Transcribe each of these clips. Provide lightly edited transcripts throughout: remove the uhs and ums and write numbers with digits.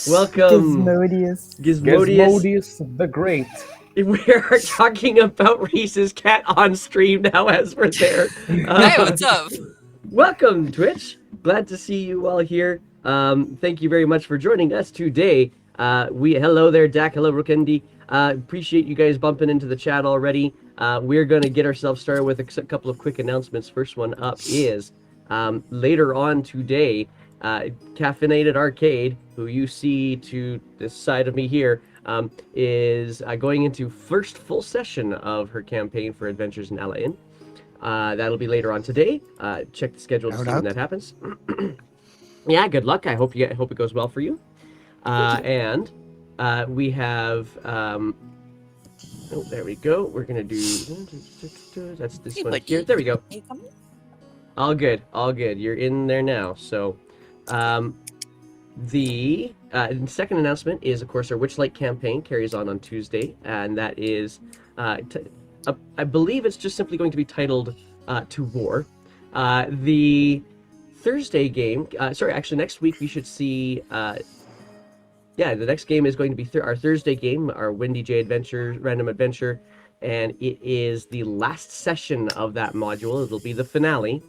Welcome, Gizmodius. Gizmodius. Gizmodius the Great. We are talking about Reese's cat on stream now as we're there. Hey, what's up? Welcome, Twitch. Glad to see you all here. Thank you very much for joining us today. Hello there, Dak. Hello, Rukendi. Appreciate you guys bumping into the chat already. We're going to get ourselves started with a couple of quick announcements. First one up is later on today, Caffeinated Arcade, who you see to this side of me here, is going into first full session of her campaign for Adventures in Alain. That'll be later on today. Check the schedule to see when that happens. Yeah, good luck. I hope it goes well for you. And we have oh, there we go. We're gonna do that's this one here. There we go. All good, all good. You're in there now. So, the second announcement is, of course, our Witchlight campaign carries on Tuesday, and that is, I believe it's just simply going to be titled "To War." The Thursday game, actually next week we should see. Yeah, the next game is going to be our Thursday game, our Windy J Adventure, Random Adventure, and it is the last session of that module. It'll be the finale,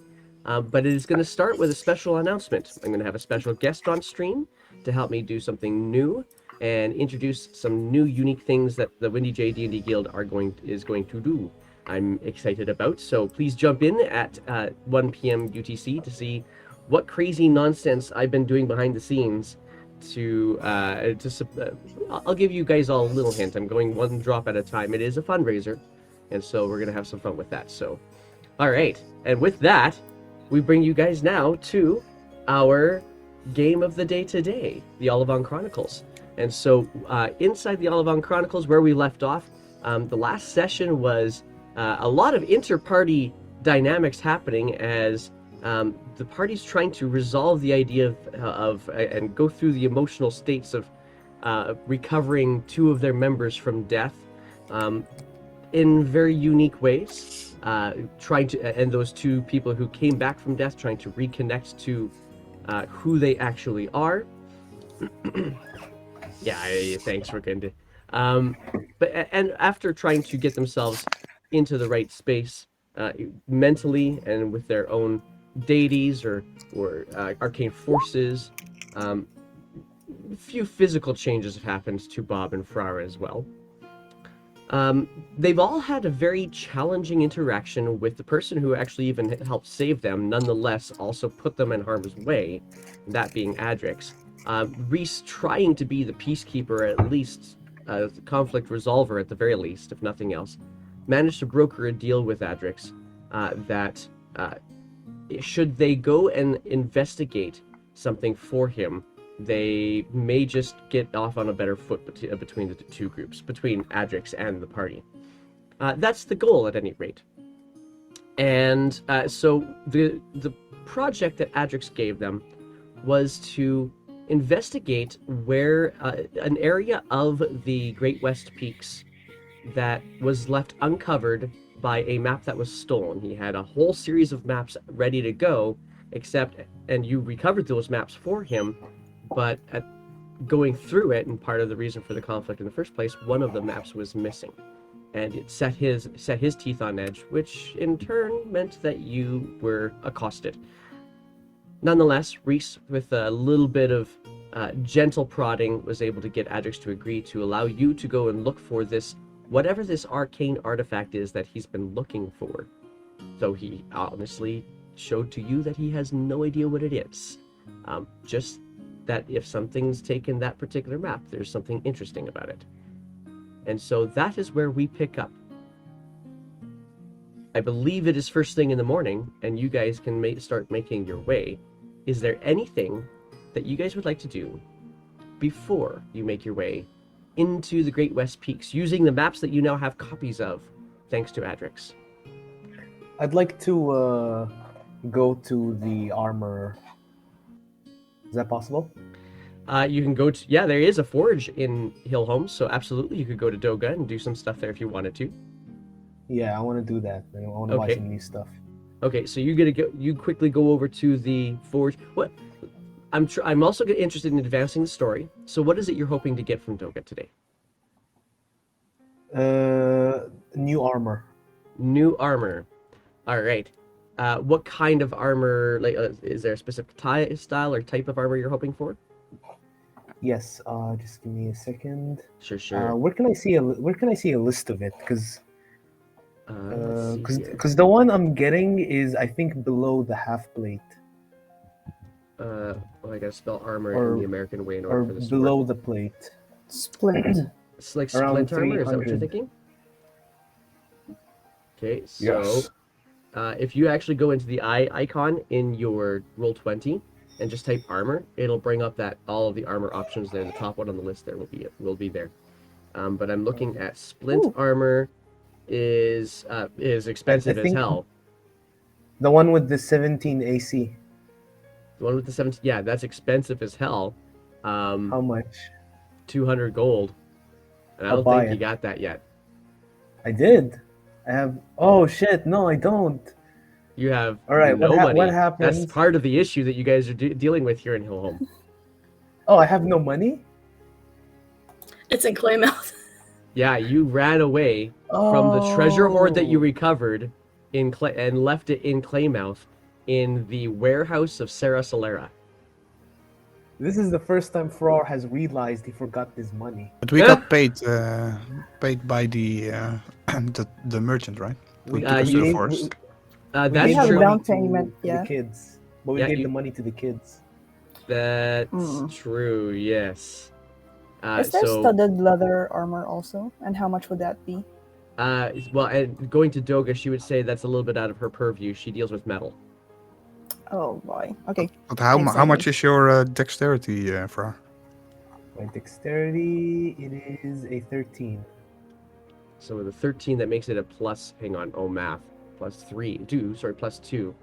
but it is going to start with a special announcement. I'm going to have a special guest on stream to help me do something new and introduce some new unique things that the Windy J D&D Guild is going to do. I'm excited about, so please jump in at 1 p.m. UTC to see what crazy nonsense I've been doing behind the scenes. I'll give you guys all a little hint. I'm going one drop at a time. It is a fundraiser, and so we're gonna have some fun with that. So, all right, and with that, we bring you guys now to our game of the day today, the Olivon Chronicles. And so, inside the Olivon Chronicles, where we left off, the last session was a lot of inter-party dynamics happening as the party's trying to resolve the idea of and go through the emotional states of recovering two of their members from death in very unique ways. And those two people who came back from death, trying to reconnect to who they actually are. Yeah, thanks, Rukendi. And after trying to get themselves into the right space mentally and with their own deities or arcane forces, a few physical changes have happened to Bob and Frara as well. They've all had a very challenging interaction with the person who actually even helped save them, nonetheless also put them in harm's way, that being Adrix. Reese trying to be the peacekeeper, at least the conflict resolver at the very least, if nothing else, managed to broker a deal with Adrix that should they go and investigate something for him, they may just get off on a better foot between the two groups, between Adrix and the party. That's the goal, at any rate. And so the project that Adrix gave them was to investigate where an area of the Great West Peaks that was left uncovered by a map that was stolen. He had a whole series of maps ready to go, and you recovered those maps for him, but at going through it, and part of the reason for the conflict in the first place, one of the maps was missing, and it set his teeth on edge, which in turn meant that you were accosted. Nonetheless, Reese, with a little bit of gentle prodding, was able to get Adrix to agree to allow you to go and look for this, whatever this arcane artifact is that he's been looking for. Though he honestly showed to you that he has no idea what it is. Just that if something's taken that particular map, there's something interesting about it. And so that is where we pick up. I believe it is first thing in the morning, and you guys can start making your way. Is there anything that you guys would like to do before you make your way into the Great West Peaks, using the maps that you now have copies of, thanks to Adrix? I'd like to go to the armor. Is that possible? You can go to, yeah, there is a forge in Hillholmes, so absolutely you could go to Doga and do some stuff there if you wanted to. Yeah, I want to do that. I want to buy some new stuff. Okay, so you quickly go over to the forge. What? I'm also interested in advancing the story. So what is it you're hoping to get from Doga today? New armor. New armor. All right. What kind of armor? Like, is there a specific style or type of armor you're hoping for? Yes. Just give me a second. Sure, sure. Where can I see a list of it? Let's see here. Because the one I'm getting is, I think, below the half plate, Well, I gotta spell armor in the or American way in order or for this to work. below the plate, Splint. It's like around splint armor. Is that what you're 300. thinking? Okay, so Yes. if you actually go into the eye icon in your Roll20 and just type armor, it'll bring up that all of the armor options there. The top one on the list there will be there. But I'm looking at splint Ooh. armor is I expensive as think hell. the one with the 17 AC. The one with the 17, yeah, that's expensive as hell. How much? 200 gold, and I I'll don't buy think you it. got that yet. I did. I have. Oh shit! No, I don't. You have All right. no What money. That's happens? part of the issue that you guys are dealing with here in Hillholm. Oh, I have no money. It's in Claymouth. Yeah, you ran away from the treasure hoard that you recovered and left it in Claymouth in the warehouse of Sarah Solera. This is the first time Farrar has realized he forgot his money. But we got paid by the the merchant, right? Who We, took us we to the gave, forest. we That's gave have the true. money down payment, to yeah. the kids, but we Yeah, gave you- the money to the kids. That's Mm. true. Yes. Is there So, studded leather armor also? And how much would that be? well, and going to Doga, she would say that's a little bit out of her purview. She deals with metal. Oh boy. Okay. But how Thanks, how much anyway. is your dexterity, for? My dexterity, it is a 13. So with a 13, that makes it a plus. Hang on. Oh, math. Plus 2. Plus 2.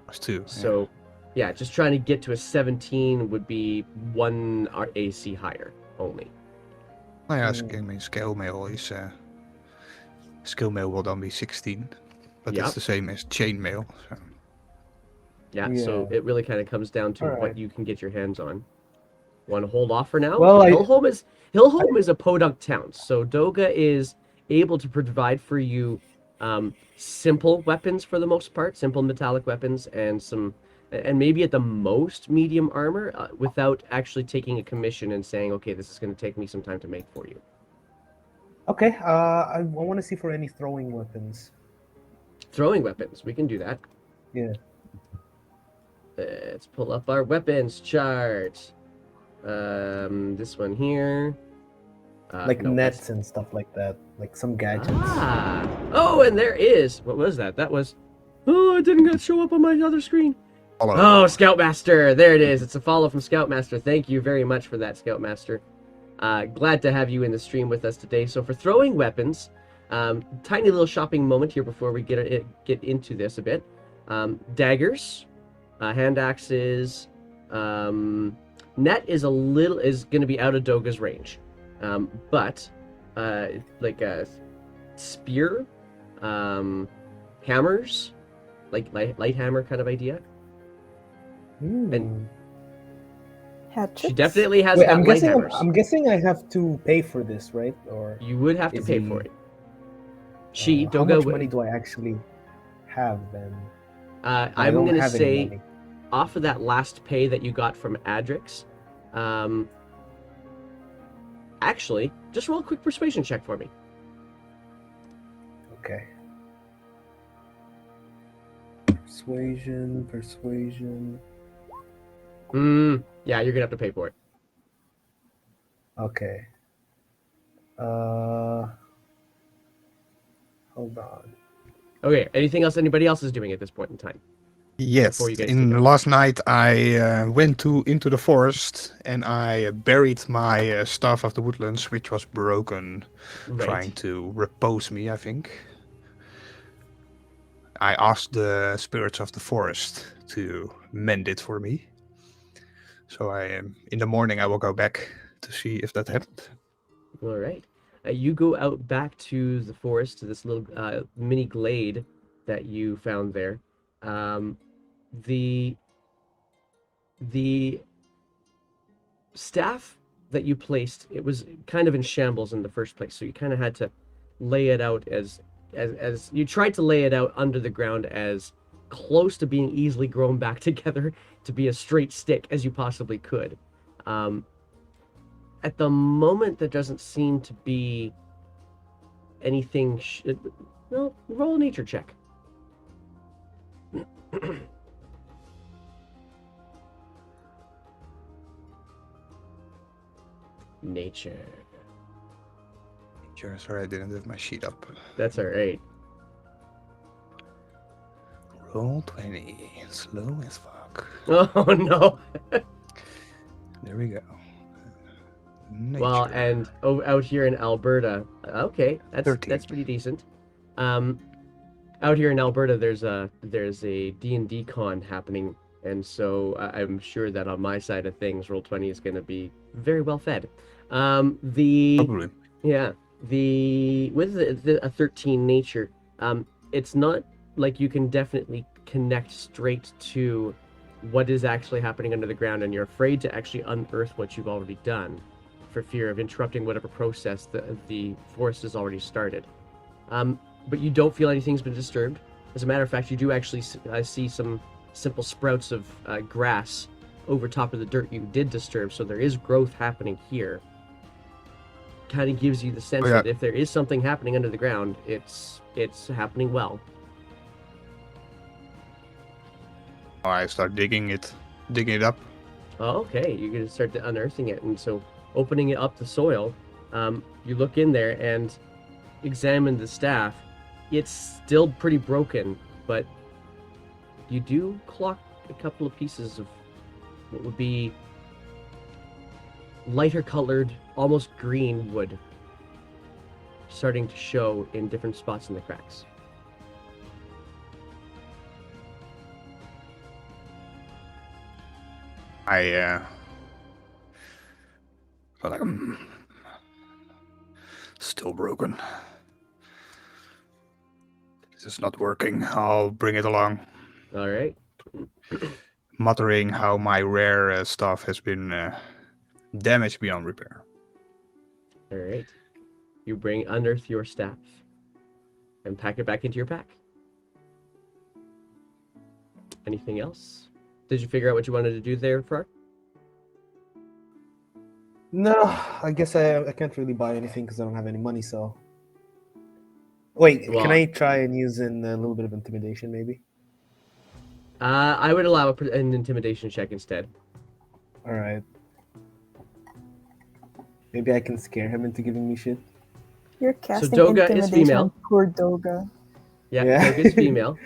So, yeah, just trying to get to a 17 would be 1 AC higher only. Nou ja, I mean, scale mail is skill mail will then be 16, but Yeah. it's the same as chain mail. So. Yeah, so Yeah. it really kind of comes down to Alright. what you can get your hands on. Want to hold off for now? Well, Hillholm is a podunk town, so Doga is able to provide for you simple weapons for the most part, simple metallic weapons, and maybe at the most medium armor without actually taking a commission and saying, okay, this is going to take me some time to make for you. Okay. I want to see for any throwing weapons. Throwing weapons, we can do that. Yeah. Let's pull up our weapons chart. This one here. Like no, nets and stuff like that. Like some gadgets. Oh, and there is. What was that? That was. Oh, it didn't show up on my other screen. Follow. Oh, Scoutmaster. There it is. It's a follow from Scoutmaster. Thank you very much for that, Scoutmaster. Glad to have you in the stream with us today. So for throwing weapons, tiny little shopping moment here before we get into this a bit. Daggers, hand axes. Net is going to be out of Doga's range, but like a spear, hammers, like light hammer kind of idea. And Hatchets? she definitely has Wait, got light hammers. I'm guessing I have to pay for this, right? Or You would have to is pay he- for it. how much money do I actually have then? I I'm don't going to have any say, money. off of that last pay that you got from Adrix, actually, just roll a quick persuasion check for me. Okay. Persuasion. Yeah, you're going to have to pay for it. Okay. Hold on. Okay, anything else anybody else is doing at this point in time? Yes, Before you guys in take off. last night I went into the forest and I buried my staff of the woodlands, which was broken, trying to repose me, I think. I asked the spirits of the forest to mend it for me. So in the morning I will go back to see if that happened. All right. You go out back to the forest, to this little mini glade that you found there. The staff that you placed, it was kind of in shambles in the first place, so you kind of had to lay it out as you tried to lay it out under the ground as close to being easily grown back together to be a straight stick as you possibly could. At the moment, there doesn't seem to be anything. Well, roll a nature check. Nature. Sorry, I didn't have my sheet up. That's all right. Roll 20. Slow as fuck. Oh no. There we go. Nature. Well, and out here in Alberta, okay, that's 13. That's pretty decent. Out here in Alberta, there's a D&D con happening, and so I'm sure that on my side of things, Roll20 is going to be very well fed. Probably. Yeah, with a 13 nature, it's not like you can definitely connect straight to what is actually happening under the ground, and you're afraid to actually unearth what you've already done for fear of interrupting whatever process the forest has already started. But you don't feel anything's been disturbed. As a matter of fact, you do actually see some simple sprouts of grass over top of the dirt you did disturb, so there is growth happening here. Kind of gives you the sense that if there is something happening under the ground, it's happening well. I start digging it up. Oh, okay, you're gonna start unearthing it, and so opening it up the soil, you look in there and examine the staff. It's still pretty broken, but you do clock a couple of pieces of what would be lighter colored, almost green wood starting to show in different spots in the cracks. I feel like still broken. This is not working. I'll bring it along. All right. Muttering how my rare stuff has been damaged beyond repair. All right. You unearth your staff and pack it back into your pack. Anything else? Did you figure out what you wanted to do there, Fark? No, I guess I can't really buy anything because I don't have any money, so... Wait, Well, can I try and use a little bit of intimidation, maybe? I would allow an intimidation check instead. Alright. Maybe I can scare him into giving me shit. You're casting Doga is intimidation female. on poor Doga. Yeah, Yeah. Doga's female.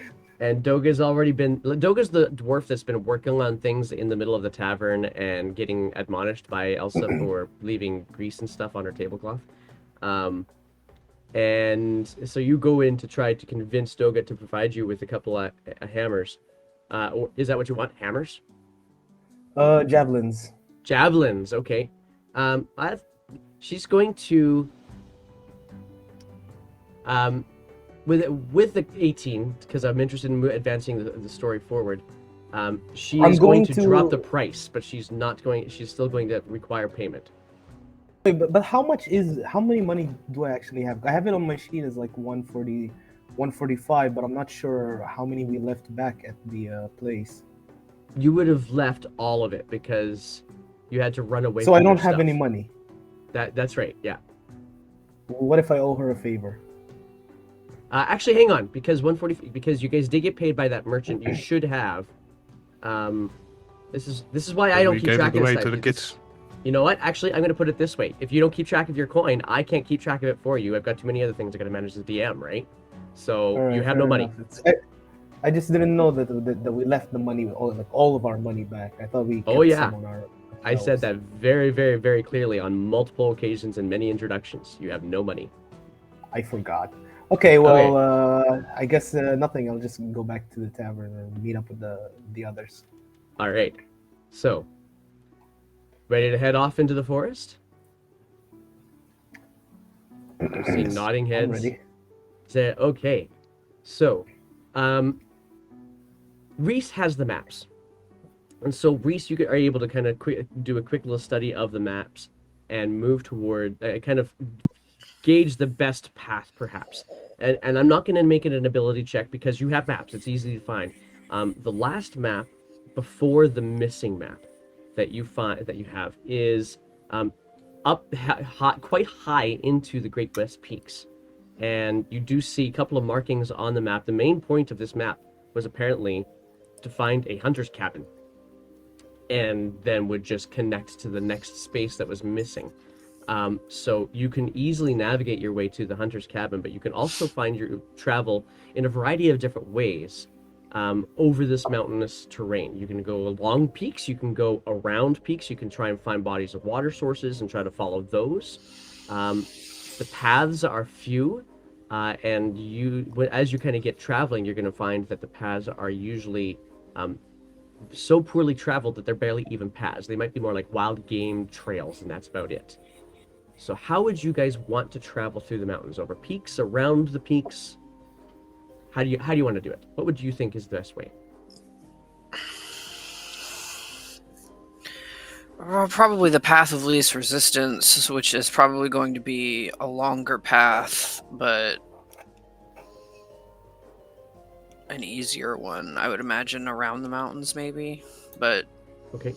And Doga's the dwarf that's been working on things in the middle of the tavern and getting admonished by Elsa for leaving grease and stuff on her tablecloth. And so you go in to try to convince Doga to provide you with a couple of hammers. Or is that what you want? Hammers? Javelins. Javelins, okay. She's going to with the 18, because I'm interested in advancing the story forward. She is going to drop the price, but she's still going to require payment. Wait, but how many money do I actually have? I have it on my sheet as like 140, 145, but I'm not sure how many we left back at the place. You would have left all of it because you had to run away. So I don't have any money. That's right, yeah. What if I owe her a favor? Actually, hang on, because because you guys did get paid by that merchant, you should have. This is why I don't keep track of to the kids. You know what? Actually, I'm going to put it this way. If you don't keep track of your coin, I can't keep track of it for you. I've got too many other things I got to manage as DM, right? So Right, you have no money. I just didn't know that we left the money, all of our money back. I thought we kept some on our... I said that very, very, very clearly on multiple occasions and many introductions. You have no money. I forgot. Okay, well, I guess nothing. I'll just go back to the tavern and meet up with the others. All right. So, ready to head off into the forest? I'm seeing nodding heads. I'm ready. Say, okay. So, Reese has the maps. And so, Reese, you are able to kind of do a quick little study of the maps and move toward kind of gauge the best path, perhaps. And I'm not going to make it an ability check because you have maps. It's easy to find. The last map before the missing map that you have is up quite high into the Great West Peaks, and you do see a couple of markings on the map. The main point of this map was apparently to find a hunter's cabin, and then would just connect to the next space that was missing. So you can easily navigate your way to the hunter's cabin, but you can also find your travel in a variety of different ways over this mountainous terrain. You can go along peaks, you can go around peaks, you can try and find bodies of water sources and try to follow those. The paths are few, and as you kind of get traveling, you're going to find that the paths are usually so poorly traveled that they're barely even paths. They might be more like wild game trails, and that's about it. So how would you guys want to travel through the mountains? Over peaks, around the peaks? How do you want to do it? What would you think is the best way? Probably the path of least resistance, which is probably going to be a longer path, but an easier one, I would imagine, around the mountains maybe. But okay,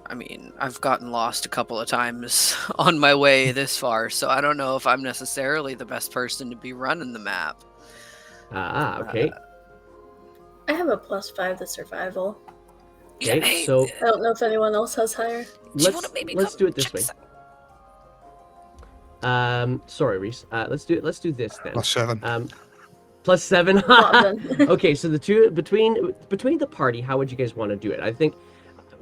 I mean, I've gotten lost a couple of times on my way this far, so I don't know if I'm necessarily the best person to be running the map. Okay. I have a +5 to survival. Okay, hey, so I don't know if anyone else has higher. let's do it this way. Sorry, Reese. Let's do this then. +7. +7. Well, then. Okay, so the two between the party, how would you guys want to do it? I think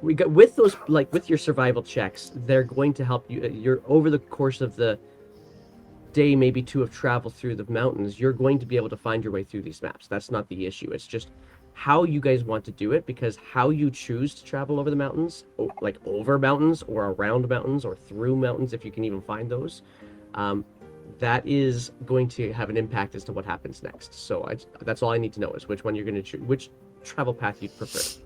we got with those, like with your survival checks, they're going to help you. You're over the course of the day, maybe two of travel through the mountains, you're going to be able to find your way through these maps. That's not the issue. It's just how you guys want to do it, because how you choose to travel over the mountains, like over mountains or around mountains or through mountains, if you can even find those, that is going to have an impact as to what happens next. So that's all I need to know is which one you're going to choose, which travel path you prefer.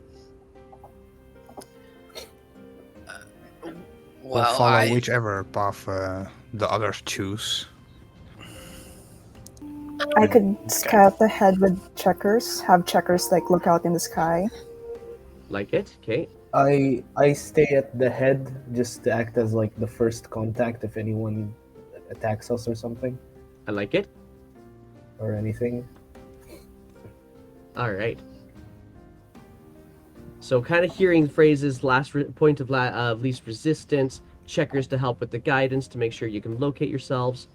We'll follow whichever path the others choose. I could scout ahead with checkers, have checkers like look out in the sky. Like it? Okay. I stay at the head just to act as like the first contact if anyone attacks us or something. I like it. Or anything. All right. So kind of hearing phrases, point of least resistance, checkers to help with the guidance to make sure you can locate yourselves,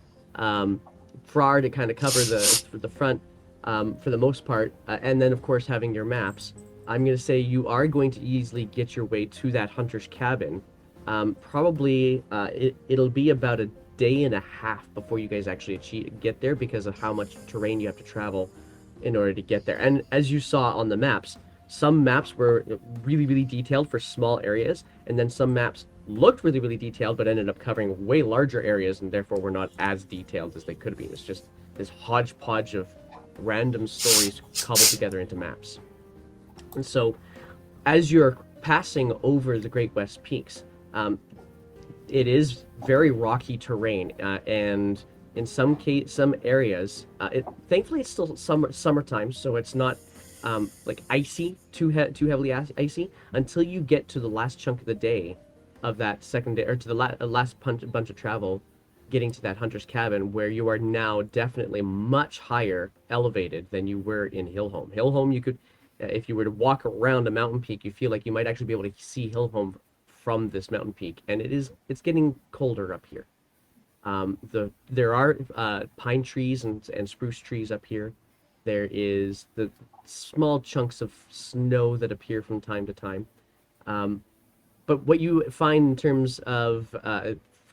Frar to kind of cover the front for the most part, and then of course having your maps. I'm going to say you are going to easily get your way to that hunter's cabin. Probably it'll be about a day and a half before you guys actually get there because of how much terrain you have to travel in order to get there. And as you saw on the maps, some maps were really, really detailed for small areas, and then some maps looked really, really detailed, but ended up covering way larger areas, and therefore were not as detailed as they could have been. It's just this hodgepodge of random stories cobbled together into maps. And so, as you're passing over the Great West Peaks, it is very rocky terrain, and in some areas, thankfully it's still summertime, so it's not like icy, too heavily icy, until you get to the last chunk of the day of that second day, or to the last bunch of travel, getting to that hunter's cabin, where you are now definitely much higher elevated than you were in Hillhome. Hillhome, you could, if you were to walk around a mountain peak, you feel like you might actually be able to see Hillhome from this mountain peak, and it's getting colder up here. There are pine trees and spruce trees up here. There is the small chunks of snow that appear from time to time. But what you find in terms of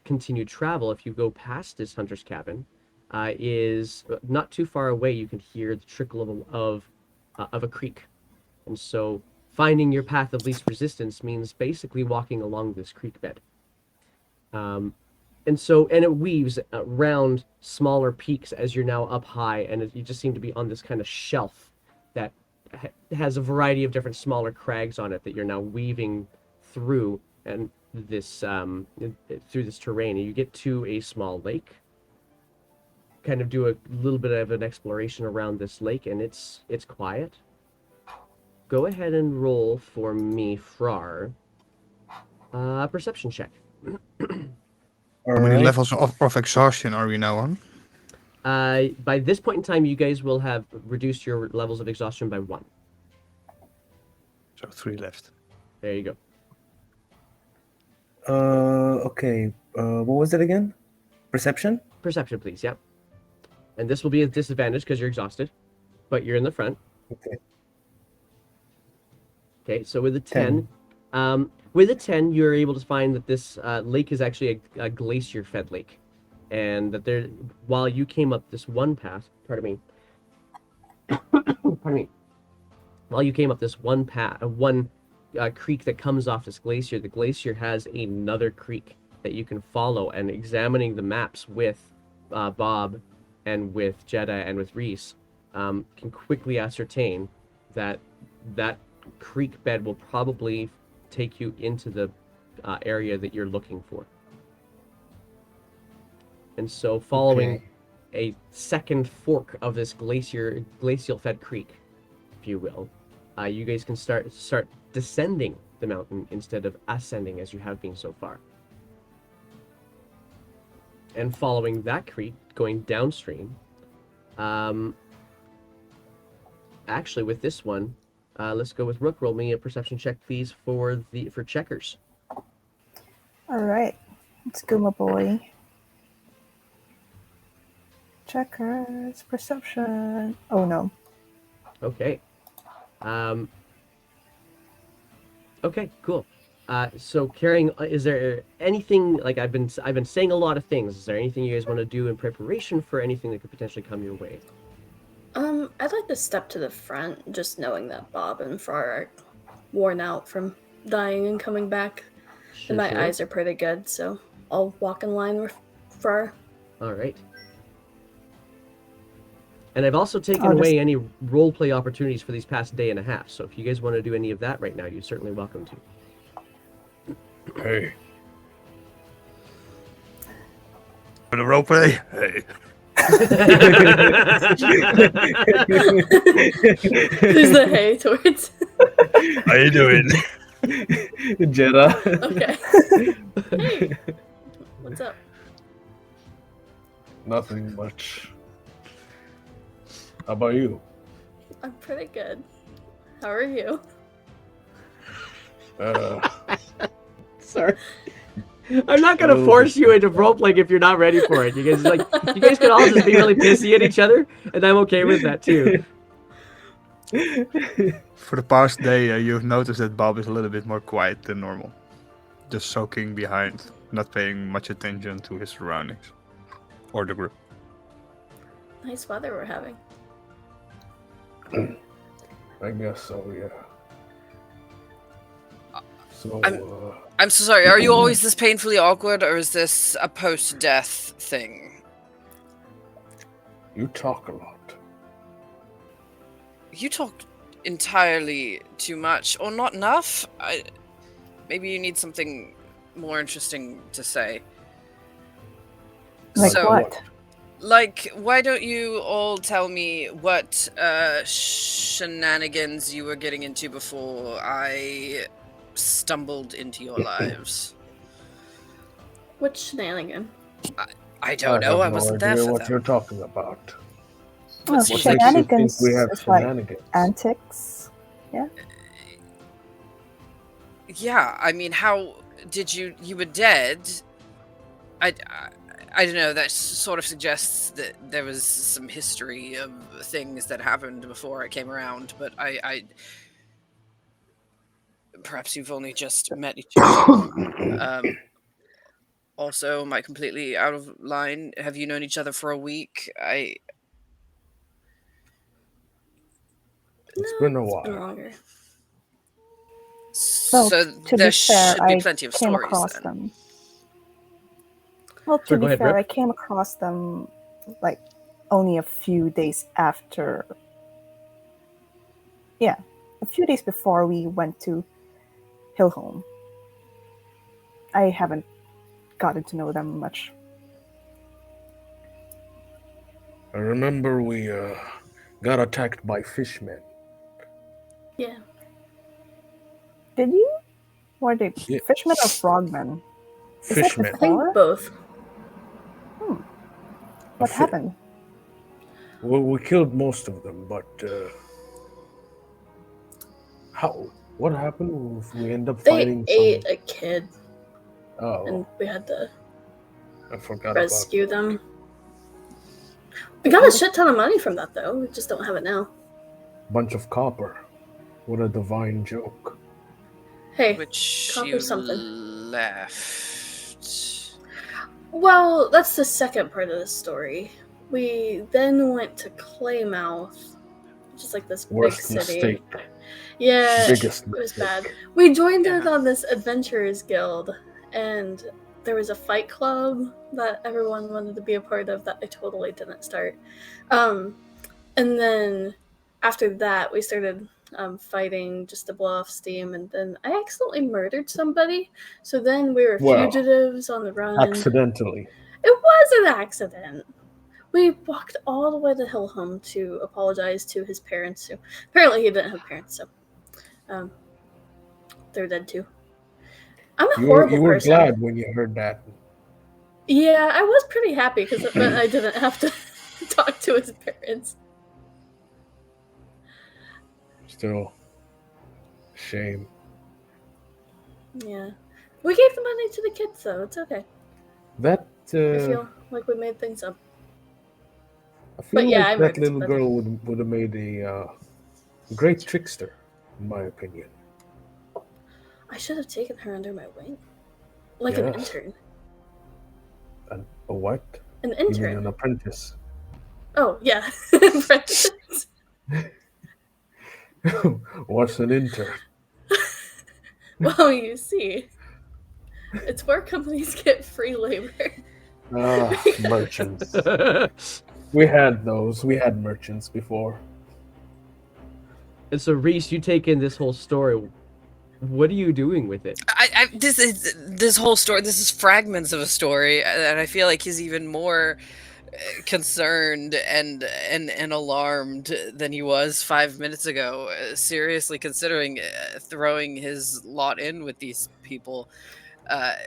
continued travel, if you go past this hunter's cabin, is not too far away. You can hear the trickle of a creek, and so finding your path of least resistance means basically walking along this creek bed. And it weaves around smaller peaks as you're now up high, and you just seem to be on this kind of shelf that has a variety of different smaller crags on it that you're now weaving through and this through this terrain, and you get to a small lake. Kind of do a little bit of an exploration around this lake, and it's quiet. Go ahead and roll for me, Frar. Perception check. All How many right. levels of exhaustion are we now on? By this point in time, you guys will have reduced your levels of exhaustion by 1. So 3 left. There you go. Okay. What was it again? Perception? Perception, please. Yep. And this will be a disadvantage because you're exhausted, but you're in the front. Okay. Okay, so with a 10, with a 10, you're able to find that this lake is actually a glacier-fed lake, and that there, while you came up this one path, pardon me, while you came up this one path, creek that comes off this glacier, the glacier has another creek that you can follow, and examining the maps with Bob and with Jeddah and with Reese, can quickly ascertain that that creek bed will probably take you into the area that you're looking for. And so following a second fork of this glacial fed creek, if you will, you guys can start descending the mountain instead of ascending as you have been so far. And following that creek, going downstream, actually with this one, let's go with Rook. Roll me a perception check, please, for checkers. All right, let's go, my boy. Checkers, perception. Oh no. Okay. Okay, cool. So carrying, is there anything, like I've been saying a lot of things. Is there anything you guys want to do in preparation for anything that could potentially come your way? I'd like to step to the front, just knowing that Bob and Frar are worn out from dying and coming back. Sure, And my sure. eyes are pretty good, so I'll walk in line with Frar. All right. And I've also taken I'll away any roleplay opportunities for these past day and a half. So if you guys want to do any of that right now, you're certainly welcome to. Hey. For the roleplay? Hey. Who's the hay towards? How you doing? Jeddah. Okay. Hey, what's up? Nothing much. How about you? I'm pretty good. How are you? Sorry. I'm not gonna force you into roleplaying if you're not ready for it. You guys can all just be really pissy at each other, and I'm okay with that too. For the past day, you've noticed that Bob is a little bit more quiet than normal. Just soaking behind, not paying much attention to his surroundings. Or the group. Nice weather we're having. I guess so, yeah. So, I'm so sorry. Are you always this painfully awkward, or is this a post-death thing? you talk a lot. You talk entirely too much, or not enough. Maybe you need something more interesting to say. Like So- what? Like, why don't you all tell me what shenanigans you were getting into before I stumbled into your lives? Which shenanigan? I don't know. I wasn't there for what them. you're talking about. Oh, What makes you shenanigans we have is like shenanigans? antics. Yeah, I mean, how did you were dead? I don't know, that sort of suggests that there was some history of things that happened before I came around, but I perhaps you've only just met each other. Also, am I completely out of line? Have you known each other for a week? It's been a It's while. been longer. Well, So to there be fair, should be I plenty of came stories across then. them. Well, to Sure, go be ahead, fair, Rip. I came across them like only a few days after Yeah, a few days before we went to Hillholm. I haven't gotten to know them much. I remember we got attacked by fishmen. Yeah. Did you? Were they Yeah. fishmen or frogmen? Is that Fishmen. I think before? both. What happened? Well, we killed most of them, but what happened if we end up They fighting ate some... a kid, Oh, and we had to I forgot rescue about them. We got a shit ton of money from that, though. We just don't have it now. bunch of copper. What a divine joke. Hey, Which copper you something. left. Well, that's the second part of the story. We then went to Claymouth, which is like this Worst big city. mistake. Yeah, Biggest it was mistake. bad. We joined in Yeah. on this adventurers guild, and there was a fight club that everyone wanted to be a part of that I totally didn't start. And then after that, we started fighting just to blow off steam, and then I accidentally murdered somebody. So then we were Well, fugitives on the run. Accidentally. It was an accident. We walked all the way to Hillholm to apologize to his parents, who apparently he didn't have parents, so they're dead too. I'm a horrible You were person. glad when you heard that. Yeah, I was pretty happy because it meant I didn't have to talk to his parents. Still, shame. Yeah. We gave the money to the kids, though. It's okay. That I feel like we made things up. I feel But yeah, like I that murdered little somebody. girl would have made a great trickster, in my opinion. I should have taken her under my wing. Like an Yes. intern. A what? An You mean intern. an apprentice? Oh, yeah. Apprentice. What's an intern? Well, you see. It's where companies get free labor. Merchants. We had those. We had merchants before. And so, Reese, you take in this whole story. What are you doing with it? This whole story. This is fragments of a story, and I feel like he's even more concerned and alarmed than he was 5 minutes ago. Seriously, considering throwing his lot in with these people,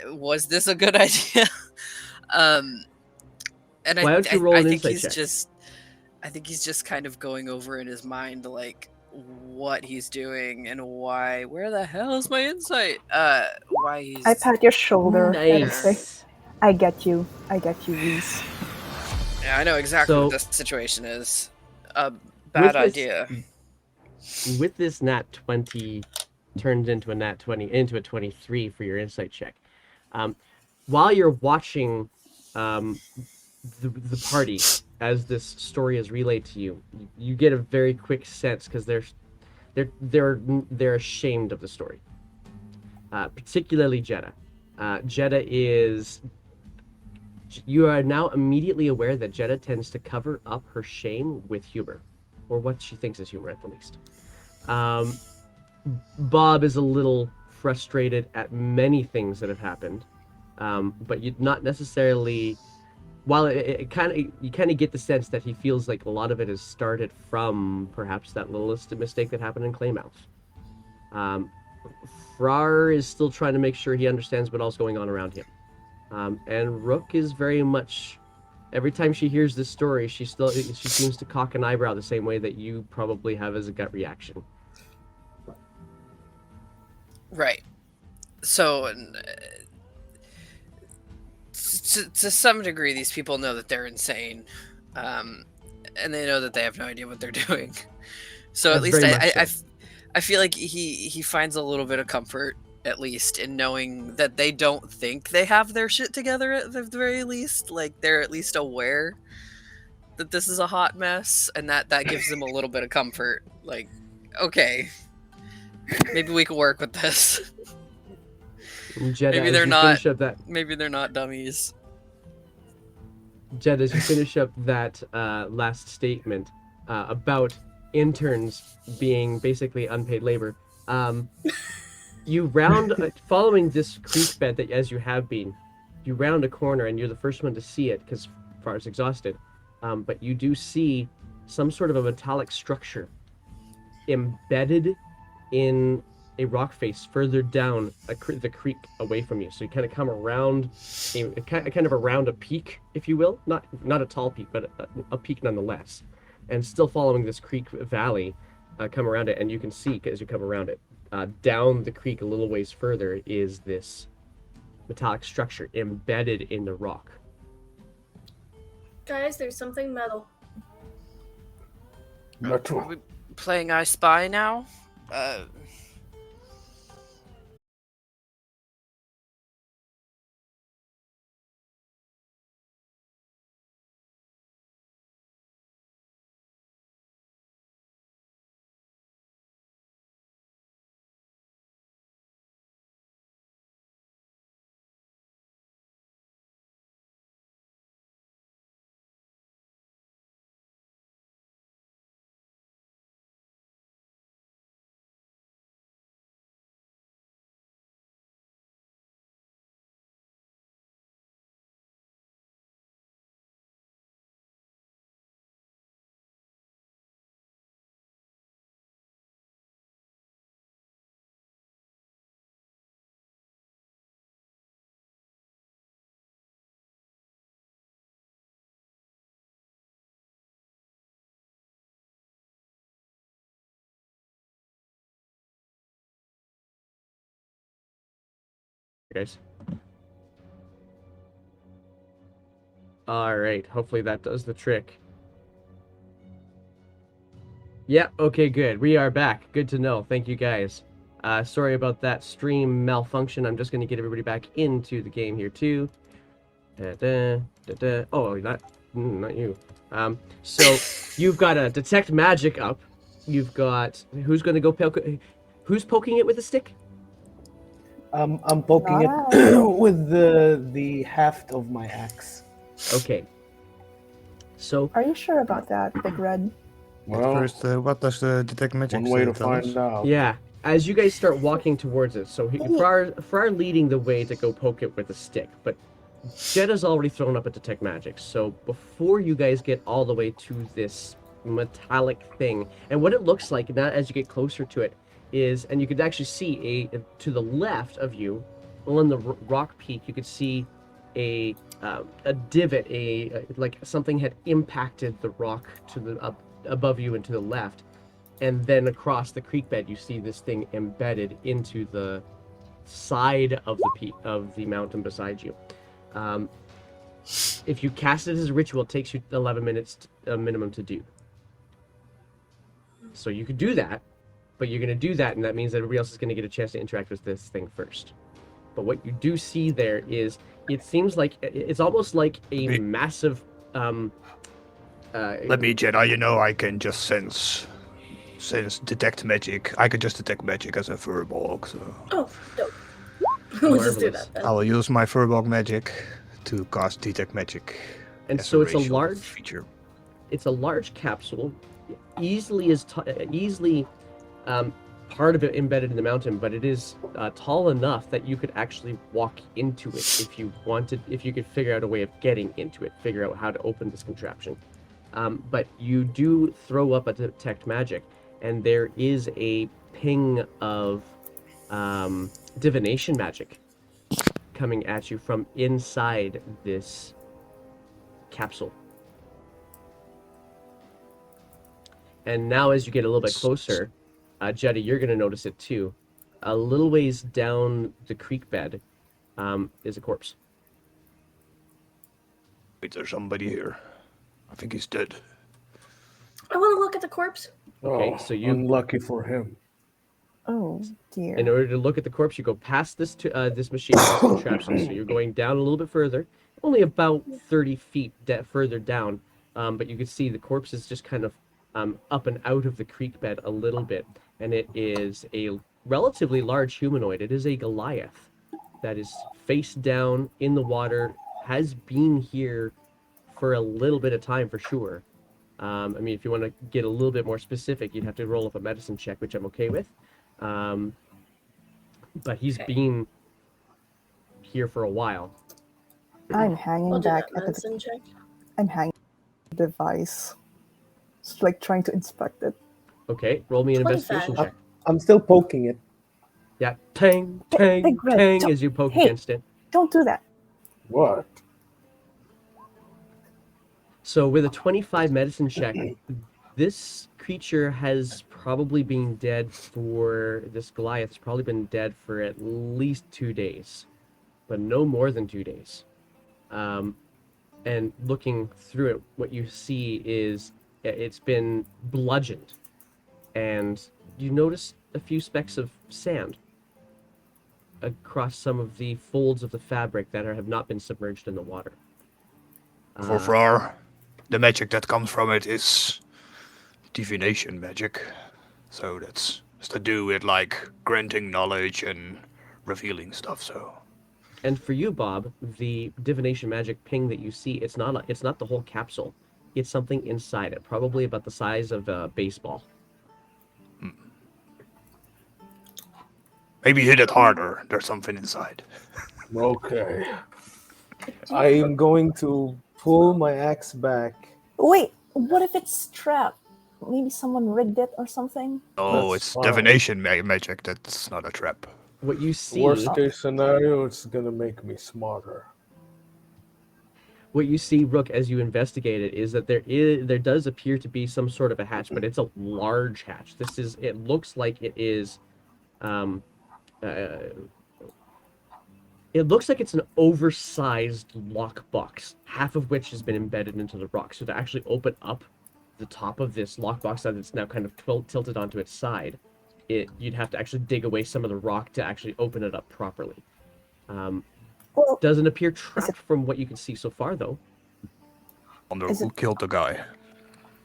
was this a good idea? And Why don't you roll an think insight he's check? just, I think he's just kind of going over in his mind like what he's doing and why. Where the hell is my insight? Why he's. I pat your shoulder and say, Nice. I get you, Reese. Yeah, I know exactly So- what this situation is. A bad idea. With this nat 20 turned into a nat 20, into a 23 for your insight check. While you're watching the party as this story is relayed to you, you get a very quick sense because they're ashamed of the story. Particularly Jeddah. Jeddah is. You are now immediately aware that Jeddah tends to cover up her shame with humor, or what she thinks is humor at the least. Bob is a little frustrated at many things that have happened, but you'd not necessarily. While you kind of get the sense that he feels like a lot of it has started from perhaps that little mistake that happened in Claymouth. Frar is still trying to make sure he understands what all's going on around him. And Rook is very much, every time she hears this story, she seems to cock an eyebrow the same way that you probably have as a gut reaction. Right. So, to some degree, these people know that they're insane, and they know that they have no idea what they're doing. So at least Very much so. I feel like he finds a little bit of comfort, at least, in knowing that they don't think they have their shit together at the very least. Like, they're at least aware that this is a hot mess, and that gives them a little bit of comfort. Like, okay, maybe we can work with this. Jed, Maybe as they're you not- finish up that, Maybe they're not dummies. Jed, as you finish up that last statement about interns being basically unpaid labor. You round, following this creek bed that as you have been, you round a corner and you're the first one to see it because Far's exhausted. But you do see some sort of a metallic structure embedded in a rock face further down the creek away from you. So you kind of come around, kind of around a peak, if you will, not a tall peak, but a peak nonetheless, and still following this creek valley, come around it, and you can see as you come around it, down the creek a little ways further is this metallic structure embedded in the rock. Guys, there's something metal. Are we playing I Spy now? Guys. All right. Hopefully that does the trick. Yeah. Okay. Good. We are back. Good to know. Thank you, guys. Sorry about that stream malfunction. I'm just going to get everybody back into the game here too. Oh, not you. So you've got a detect magic up. You've got who's going to go who's poking it with a stick? I'm poking it with the haft of my axe. Okay. So Are you sure about that, Big Red? Well, First, what does the detect magic one way to tell us? find out. yeah, as you guys start walking towards it, so Far leading the way to go poke it with a stick, but Jetta's already thrown up a detect magic. So before you guys get all the way to this metallic thing, and what it looks like now as you get closer to it is, and you could actually see to the left of you, on the rock peak, you could see a divot, like something had impacted the rock to the above you and to the left, and then across the creek bed you see this thing embedded into the side of the mountain beside you. If you cast it as a ritual, it takes you 11 minutes minimum to do. So you could do that, but you're going to do that, and that means that everybody else is going to get a chance to interact with this thing first. But what you do see there is, it seems like it's almost like a massive. Let me, Jedi. You know I can just sense detect magic. I can just detect magic as a furbolg. So Oh, dope. We'll just do that then. I will use my furbolg magic to cast detect magic. And as so it's a racial large feature. It's a large capsule, easily part of it embedded in the mountain, but it is tall enough that you could actually walk into it if you wanted, if you could figure out a way of getting into it, figure out how to open this contraption. But you do throw up a detect magic, and there is a ping of divination magic coming at you from inside this capsule. And now as you get a little bit closer, Jetty, you're going to notice it too. A little ways down the creek bed is a corpse. Wait, there's somebody here. I think he's dead. I want to look at the corpse. Okay, Oh, so you, unlucky for him. Oh dear. in order to look at the corpse, you go past this this machine, this contraption. So you're going down a little bit further, only about 30 feet further down. But you can see the corpse is just kind of up and out of the creek bed a little bit, and it is a relatively large humanoid. It is a Goliath that is face down in the water, has been here for a little bit of time for sure. I mean, if you want to get a little bit more specific, you'd have to roll up a medicine check, which I'm okay with. But he's been here for a while. I'm hanging I'll do back that at the. medicine check. I'm hanging the device, just like trying to inspect it. Okay, roll me an 25. investigation check. I'm still poking it. Yeah, tang, tang, Big Red, tang, don't- as you poke hey. against it. Don't do that. What? So with a 25 medicine check, this creature has probably been dead for, this Goliath has probably been dead for at least 2 days, but no more than 2 days. And looking through it, what you see is it's been bludgeoned, and you notice a few specks of sand across some of the folds of the fabric that have not been submerged in the water. For the magic that comes from it is divination magic. So that's to do with like granting knowledge and revealing stuff. So And for you, Bob, the divination magic ping that you see, it's not the whole capsule. It's something inside it, probably about the size of a baseball. maybe hit it harder. There's something inside. Okay. I am going to pull my axe back. Wait, what if it's trapped? Maybe someone rigged it or something? Oh, That's it's fine. divination magic. That's not a trap. What you see, Worst case scenario, it's gonna make me smarter. Rook, as you investigate it, is that there does appear to be some sort of a hatch, but it's a large hatch. It looks like it is, it looks like it's an oversized lockbox, half of which has been embedded into the rock. So to actually open up the top of this lockbox that's now kind of tilted onto its side, you'd have to actually dig away some of the rock to actually open it up properly. Well, Doesn't appear trapped from what you can see so far, though. Wonder Is who it- killed the guy.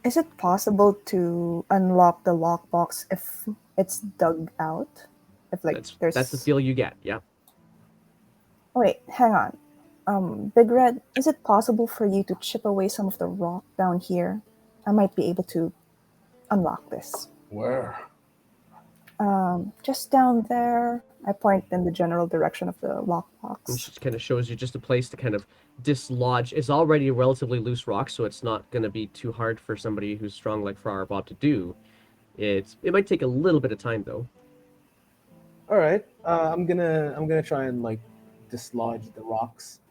is it possible to unlock the lockbox if it's dug out? If like there's That's the feel you get, yeah. Wait, hang on. Big Red, is it possible for you to chip away some of the rock down here? I might be able to unlock this. Where? Just down there. I point in the general direction of the It lockbox. just kind of shows you just a place to kind of dislodge. It's already a relatively loose rock, so it's not going to be too hard for somebody who's strong like Farrar Bob to do. It might take a little bit of time, though. All right. I'm gonna try and like dislodge the rocks.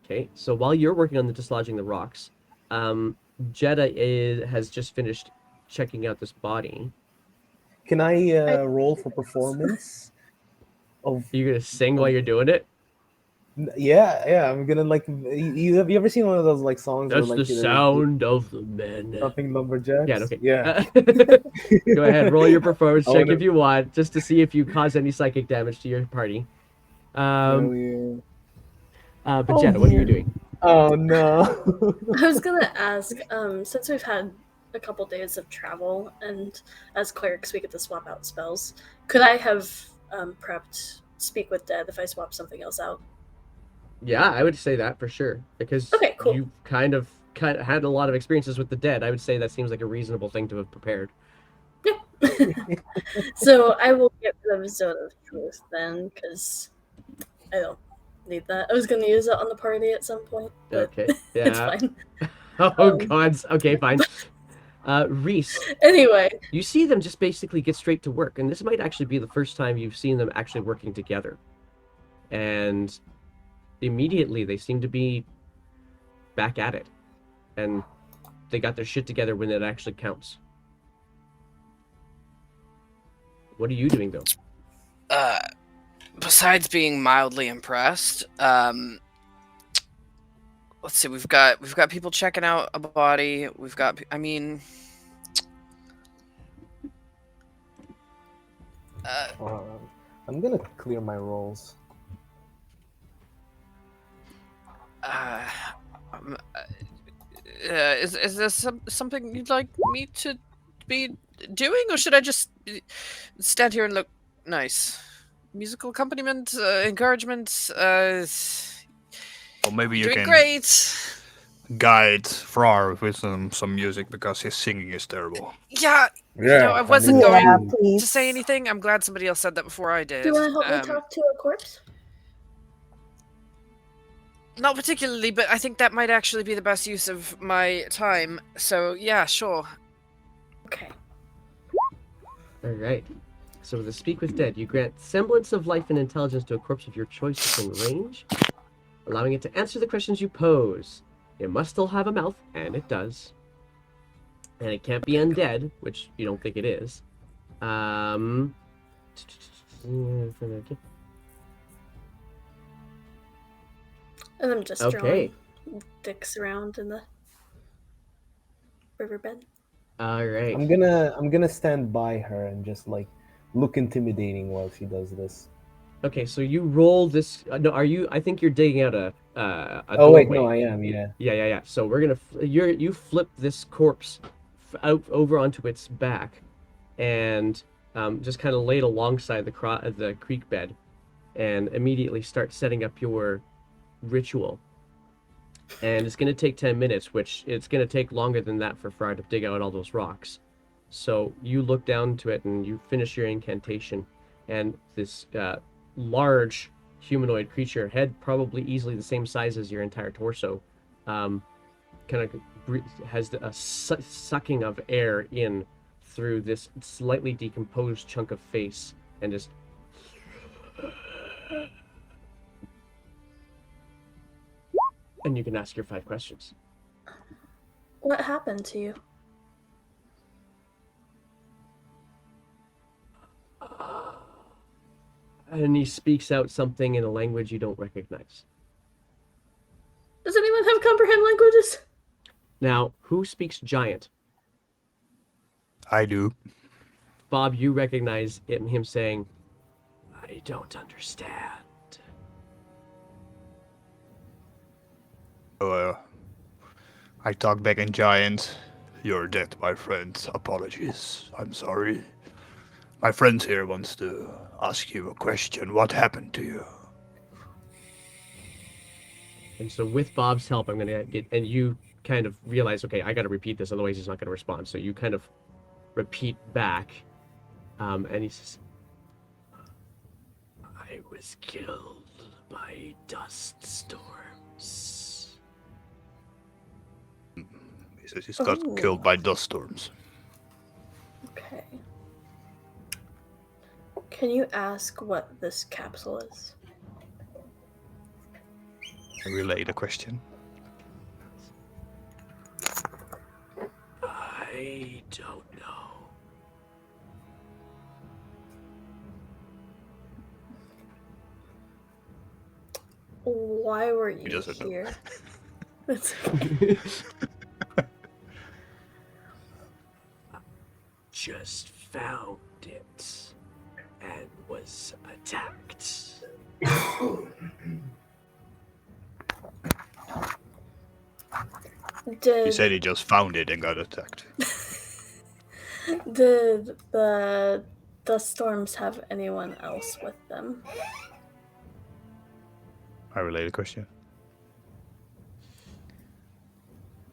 Okay, so while you're working on the dislodging the rocks, Jeddah has just finished checking out this body. Can I roll for performance? Of Are you going to sing while you're doing it? yeah. I'm gonna like. Have you ever seen one of those like songs? That's where, like, the you know, sound of the men. Nothing lumberjacks. Yeah, okay. Yeah. Go ahead, roll your performance I check wanna- if you want, just to see if you cause any psychic damage to your party. Hell yeah. But Oh, Jenna, what are you yeah. doing? Oh no. I was gonna ask, since we've had a couple days of travel, and as clerics we get to swap out spells, could I have prepped Speak with Dead if I swap something else out? Yeah, I would say that for sure, because Okay, cool. you kind of had a lot of experiences with the dead. I would say that seems like a reasonable thing to have prepared. So I will get rid of Zone of Truth then, because I don't need that. I was gonna use it on the party at some point, but Okay, it's yeah. fine. Oh God. Okay, fine. Reese, Anyway, you see them just basically get straight to work, and this might actually be the first time you've seen them actually working together. And immediately they seem to be back at it, and they got their shit together when it actually counts. What are you doing though? Besides being mildly impressed, let's see. We've got people checking out a body. We've got. I mean, I'm gonna clear my rolls. Is this something you'd like me to be doing, or should I just stand here and look nice? Musical accompaniment, encouragement. Or maybe you Doing can. great. guide Frar with some music because his singing is terrible. Yeah, Yeah, I wasn't need going Yeah, to- please. to say anything. I'm glad somebody else said that before I did. Do you want to help me talk to a corpse? Not particularly, but I think that might actually be the best use of my time. So yeah, sure. Okay. All right. So with the Speak with Dead, you grant semblance of life and intelligence to a corpse of your choice within range, allowing it to answer the questions you pose. It must still have a mouth, and it does. And it can't be undead, which you don't think it is. And And I'm just okay. drawing dicks around in the riverbed. All right. I'm gonna stand by her and just like look intimidating while she does this. Okay, so you roll this. No, are you? I think you're digging out a Oh wait, no, doorway. I am. Yeah. Yeah. So we're gonna you flip this corpse out over onto its back, and just kind of lay it alongside the creek bed, and immediately start setting up your ritual. And it's gonna take 10 minutes, which it's gonna take longer than that for Fry to dig out all those rocks. So you look down to it and you finish your incantation, and this large humanoid creature, head probably easily the same size as your entire torso, kind of has a sucking of air in through this slightly decomposed chunk of face, and just and you can ask your 5 questions. What happened to you? And he speaks out something in a language you don't recognize. Does anyone have comprehend languages? Now, who speaks giant? I do. Bob, you recognize him saying, "I don't understand." I talk back in giant. You're dead, my friend. Apologies. I'm sorry. My friend here wants to ask you a question. What happened to you? And so, with Bob's help, I'm gonna get, and you kind of realize, okay, I got to repeat this, otherwise he's not gonna respond. So you kind of repeat back, and he says, "I was killed by dust storms." He says he's got killed by dust storms. Okay. Can you ask what this capsule is? I relay the question. I don't know. Why were you doesn't know. here? It's okay. Just found it and was attacked. He Did said he just found it and got attacked. did the dust storms have anyone else with them? I relay the question.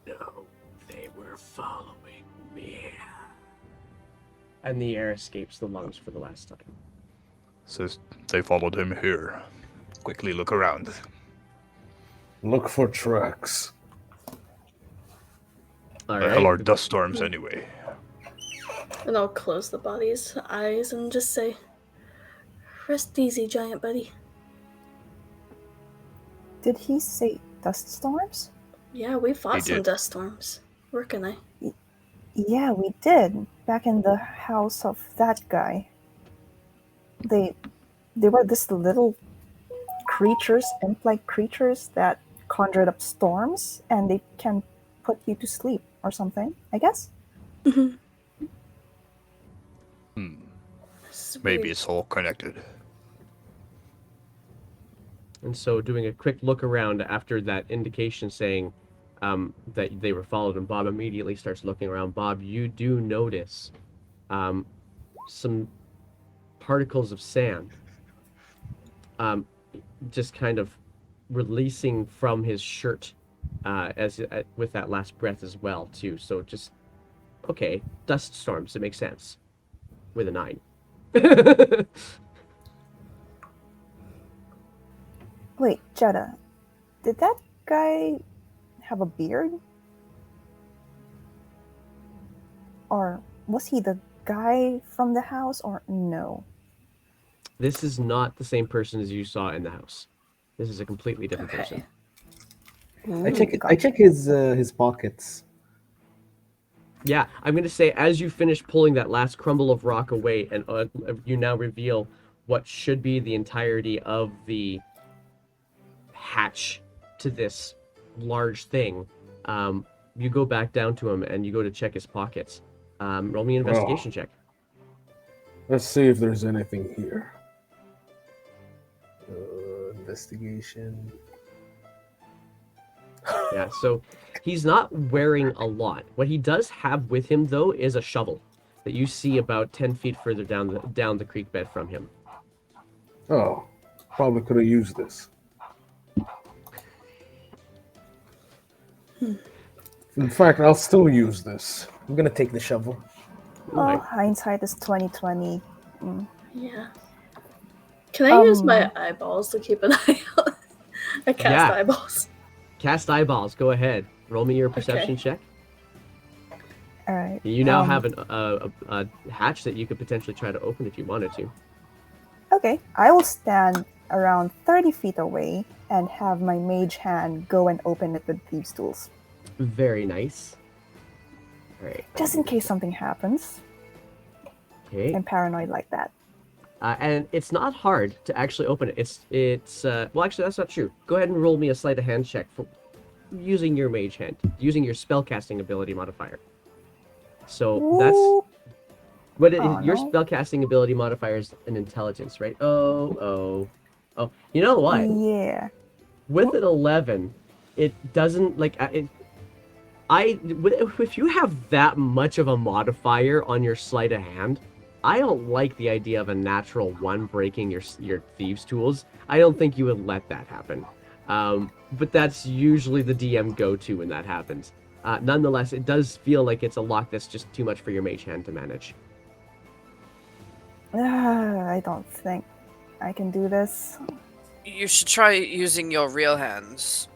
No, they were following me. And the air escapes the lungs for the last time. Says they followed him here. Quickly look around. Look for tracks. All The hell are right. dust storms anyway? And I'll close the body's eyes and just say, "Rest easy, giant buddy." Did he say dust storms? Yeah, we fought He some did. dust storms. Where can I? Yeah, we did. Back in the house of that guy. They were this little creatures, imp-like creatures that conjured up storms, and they can put you to sleep or something, I guess. Maybe it's all connected. And so, doing a quick look around after that indication saying that they were followed, and Bob immediately starts looking around. Bob, you do notice some particles of sand just kind of releasing from his shirt as with that last breath as well too. So just okay, dust storms. It makes sense with a 9. Wait, Jetta, did that guy have a beard? Or was he the guy from the house, or no? This is not the same person as you saw in the house. This is a completely different person. Ooh, I check gotcha. his pockets. Yeah, I'm gonna say as you finish pulling that last crumble of rock away, and you now reveal what should be the entirety of the hatch to this large thing. You go back down to him and you go to check his pockets. Roll me an investigation check. Let's see if there's anything here. Investigation. Yeah, so he's not wearing a lot. What he does have with him, though, is a shovel that you see about 10 feet further down the creek bed from him. Oh, probably could have used this. In fact, I'll still use this. I'm gonna take the shovel. Oh, hindsight is 2020. Yeah. Can I use my eyeballs to keep an eye out? I cast Yeah. eyeballs. Cast eyeballs. Go ahead. Roll me your perception check. All right. You now have a hatch that you could potentially try to open if you wanted to. Okay, I will stand around 30 feet away and have my mage hand go and open it with thieves' tools. Very nice. All right. Just in case something happens. Okay. I'm paranoid like that. And it's not hard to actually open it. It's well, actually, that's not true. Go ahead and roll me a sleight of hand check for using your mage hand, using your spellcasting ability modifier. So that's what your no. spellcasting ability modifier is an intelligence, right? Oh. You know what? Yeah. With an 11, it doesn't like it. If you have that much of a modifier on your sleight of hand, I don't like the idea of a natural 1 breaking your thieves' tools. I don't think you would let that happen. But that's usually the DM go-to when that happens. Nonetheless, it does feel like it's a lock that's just too much for your mage hand to manage. I don't think I can do this. You should try using your real hands.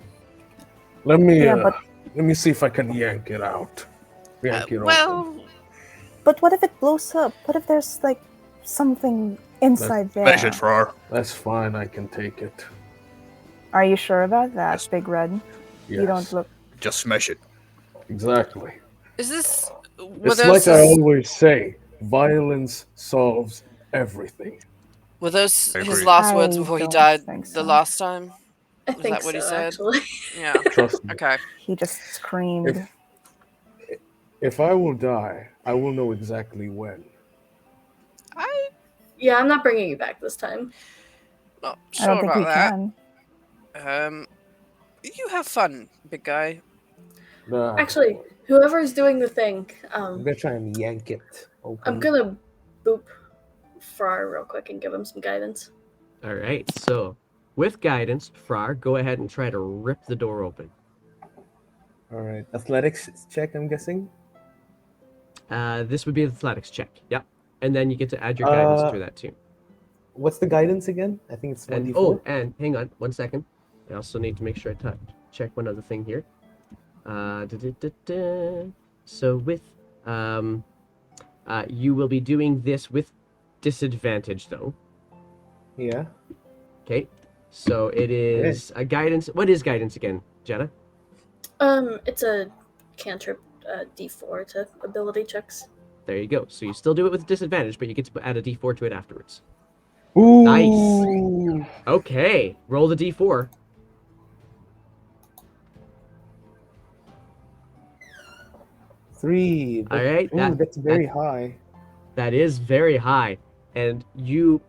Let me Yeah, but let me see if I can yank it out. Yank it open. Well, but what if it blows up? What if there's like something inside there? Smash it, Frar. That's fine. I can take it. Are you sure about that, Yes. Big Red? Yes, You don't look. Just smash it. exactly. is this? It's like I always say: violence solves everything. Were those I his agree. last words I before he don't died think the so. last time? I Was think that what he so, said? actually. Yeah. Trust me. Okay. He just screamed. If I will die, I will know exactly when. Yeah, I'm not bringing you back this time. Not I don't sure think we about can. that. You have fun, big guy. Nah, Actually, whoever's doing the thing, I'm gonna try and yank it open. I'm gonna boop Frar real quick and give him some guidance. All right, so with guidance, Frar, go ahead and try to rip the door open. All right, athletics check. I'm guessing. This would be an athletics check. Yep. And then you get to add your guidance to that too. What's the guidance again? I think it's 1d4. And and hang on 1 second. I also need to make sure I check one other thing here. So with you will be doing this with disadvantage though. Yeah. Okay. So it is a guidance. What is guidance again, Jenna? It's a cantrip D4 to ability checks. There you go. So you still do it with disadvantage, but you get to add a D4 to it afterwards. Ooh. Nice. Okay. Roll the D4. Three. All right. Ooh, that's very high. That is very high. And you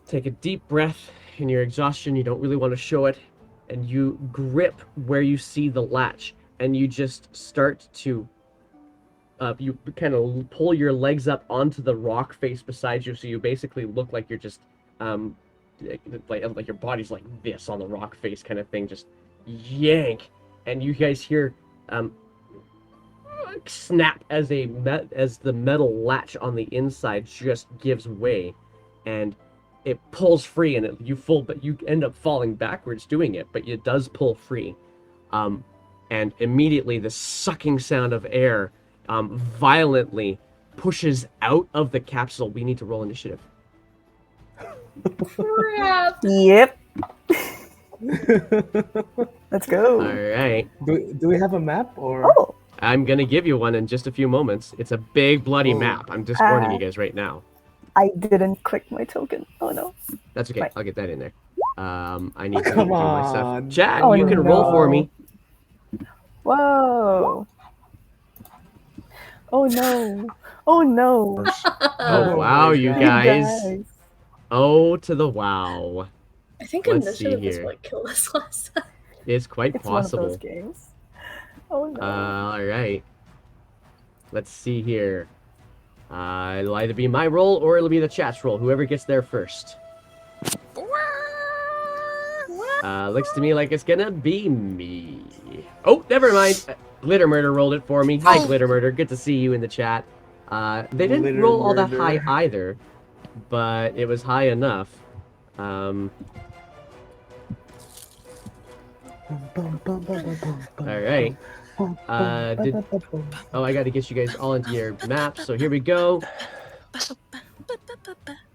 take a deep breath in your exhaustion. You don't really want to show it. And you grip where you see the latch. And you just start to... you kind of pull your legs up onto the rock face beside you. So you basically look like you're just... like your body's like this on the rock face kind of thing. Just yank. and you guys hear snap as as the metal latch on the inside just gives way, and it pulls free, and but you end up falling backwards doing it, but it does pull free, and immediately the sucking sound of air violently pushes out of the capsule. We need to roll initiative. Crap. Yep. Let's go. All right. Do we have a map or? Oh, I'm gonna give you one in just a few moments. It's a big bloody Oh. map. I'm just warning you guys right now. I didn't click my token. Oh no. That's okay. Right. I'll get that in there. I need to Come do my stuff. on. Chat, Oh, you can roll for no. me. Whoa. Oh no. Oh no. Oh Oh wow, my you God. guys. Oh to the wow. I think Let's see initiative is here. what killed us last time. It's quite It's one of possible. those games. Oh no. All right. Let's see here. It'll either be my roll or it'll be the chat's roll. Whoever gets there first. Looks to me like it's gonna be me. Oh, never mind. Glitter Murder rolled it for me. Hi, Oh. Glitter Murder. Good to see you in the chat. They didn't Glitter roll all that Murder. high either, but it was high enough. All right. Oh, I got to get you guys all into your maps. So here we go. I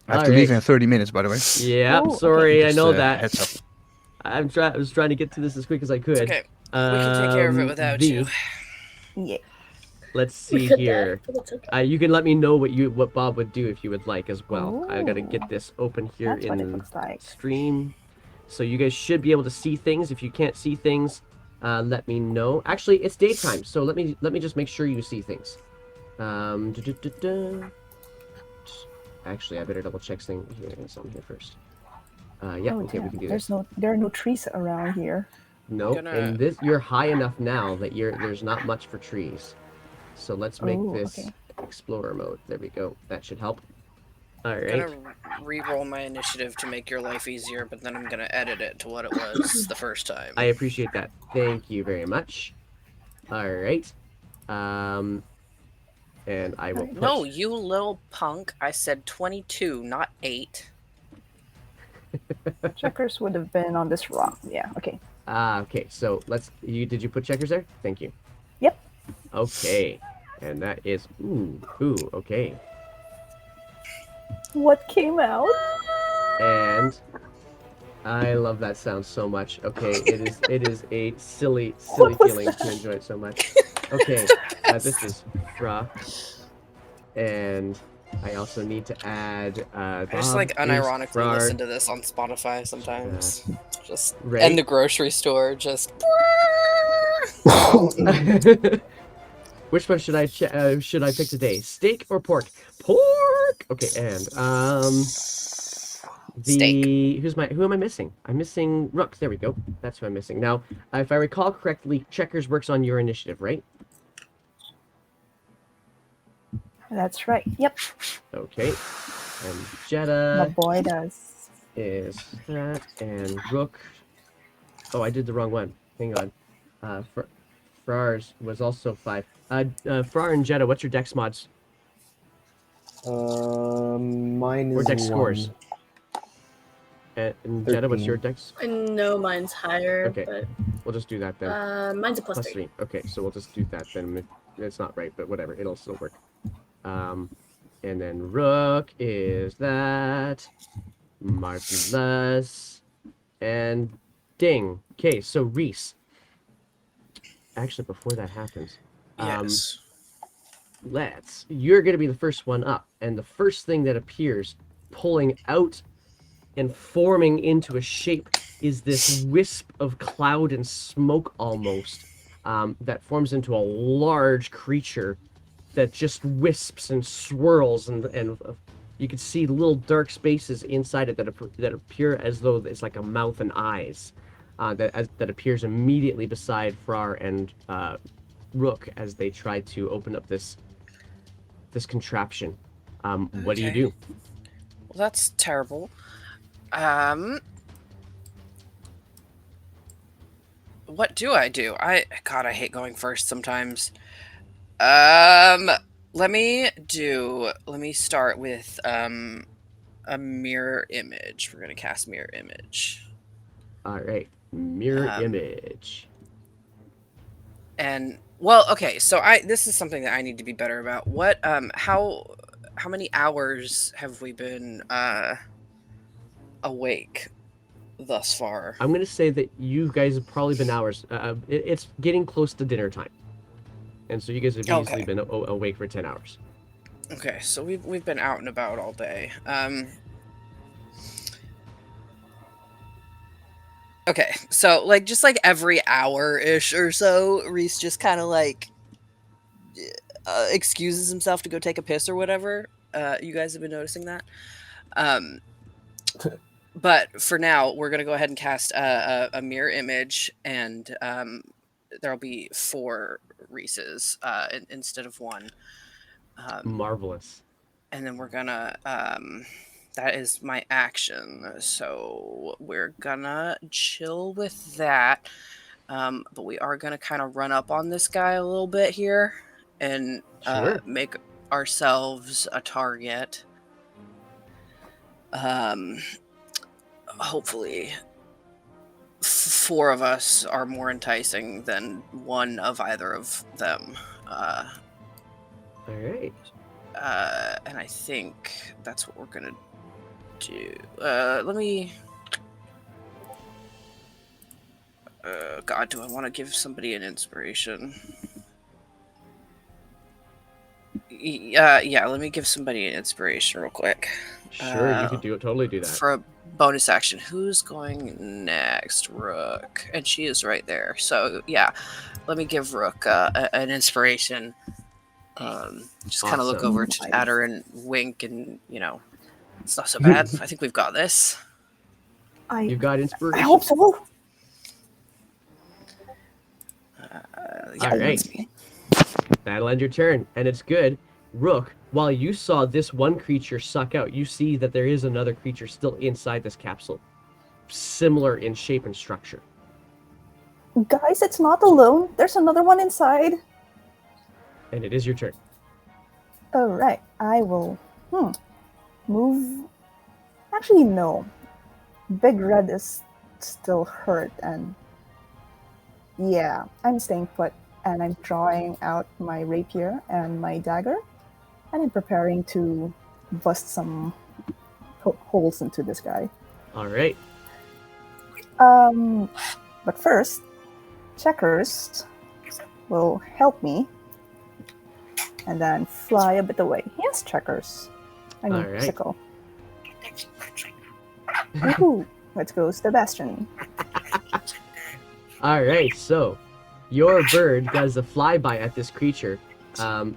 have All to leave right. in 30 minutes, by the way. Yeah, Oh, sorry. I Just, know that. Heads up. I was trying to get to this as quick as I could. It's okay. We can take care of it without you. Yeah. Let's We see could die, here. but it's okay. You can let me know what Bob would do if you would like as well. I gotta Ooh. get this open here That's what it in looks like. stream, so you guys should be able to see things. If you can't see things, let me know. Actually, it's daytime, so let me just make sure you see things. Actually, I better double check something here first. Yeah, Oh, okay, we damn. can do this. There are no trees around here. No, Gonna- and this you're high enough now that there's not much for trees. So let's make Oh, this okay. explorer mode. There we go. That should help. All I'm right. gonna re-roll my initiative to make your life easier, but then I'm gonna edit it to what it was the first time. I appreciate that. Thank you very much. All right. And I will put... No, you little punk. I said 22, not 8. Checkers would have been on this rock. Yeah, okay. Okay. So did you put checkers there? Thank you. Yep. Okay. And that is ooh. Okay. What came out? And I love that sound so much. Okay, it is a silly What was feeling that? to enjoy it so much. Okay, this is Fra, and I also need to add. I just Bob like is unironically Fra. listen to this on Spotify sometimes. Just Right. in the grocery store, just. Which one should I pick today? Steak or pork? Pork. Okay, and Steak. who am I missing? I'm missing Rook. There we go. That's who I'm missing. Now, if I recall correctly, checkers works on your initiative, right? That's right. Yep. Okay. And My Jetta boy does. is that, and Rook. Oh, I did the wrong one. Hang on. Frar's was also 5. Frar and Jetta, what's your dex mods? Mine is Or dex 1. scores? And Jetta, what's your 13. dex? I know mine's higher, Okay. We'll just do that then. but mine's a plus Plus 3. 3. Okay, so we'll just do that then. It's not right, but whatever. It'll still work. And then Rook is that. Marvelous. And Ding. Okay, so Reese. Actually, before that happens, Yes. you're going to be the first one up. And the first thing that appears pulling out and forming into a shape is this wisp of cloud and smoke almost that forms into a large creature that just wisps and swirls, and you can see little dark spaces inside it that appear as though it's like a mouth and eyes that appears immediately beside Frar and Rook as they try to open up this contraption. What do you Okay. do? Well, that's terrible. What do I do? God, I hate going first sometimes. Um, let me start with a mirror image. We're gonna cast mirror image. All right, mirror Um, image. And well, okay, so this is something that I need to be better about. What how many hours have we been awake thus far? I'm gonna say that you guys have probably been hours. It's getting close to dinner time, and so you guys have easily Okay. been awake for 10 hours. Okay, so we've been out and about all day. Okay, so like just like every hour-ish or so, Reese just kind of like excuses himself to go take a piss or whatever. You guys have been noticing that. Um, but for now, we're gonna go ahead and cast a mirror image, and there'll be 4 Reeses instead of 1. Marvelous. And then we're gonna that is my action, so we're gonna chill with that. But we are gonna kind of run up on this guy a little bit here and Sure. make ourselves a target. Hopefully 4 of us are more enticing than 1 of either of them. All right. And I think that's what we're gonna do. Let me. God, do I want to give somebody an inspiration? Yeah, let me give somebody an inspiration real quick. Sure, you could totally do that. For a bonus action. Who's going next? Rook. And she is right there. So, yeah, let me give Rook an inspiration. Just kind of look Awesome. over at her and wink, and, it's not so bad. I think we've got this. You've got I inspiration. hope so. Yeah, All right. That'll end your turn, and it's good. Rook, while you saw this one creature suck out, you see that there is another creature still inside this capsule, similar in shape and structure. Guys, it's not alone. There's another one inside. And it is your turn. All right, I will move. Actually, no. Big Red is still hurt, and yeah, I'm staying put, and I'm drawing out my rapier and my dagger, and I'm preparing to bust some holes into this guy. All right. But first, Checkers will help me, and then fly a bit away. Yes, Checkers. I mean, All right. Sickle. Ooh, let's go, Sebastian. All right, so your bird does a flyby at this creature, and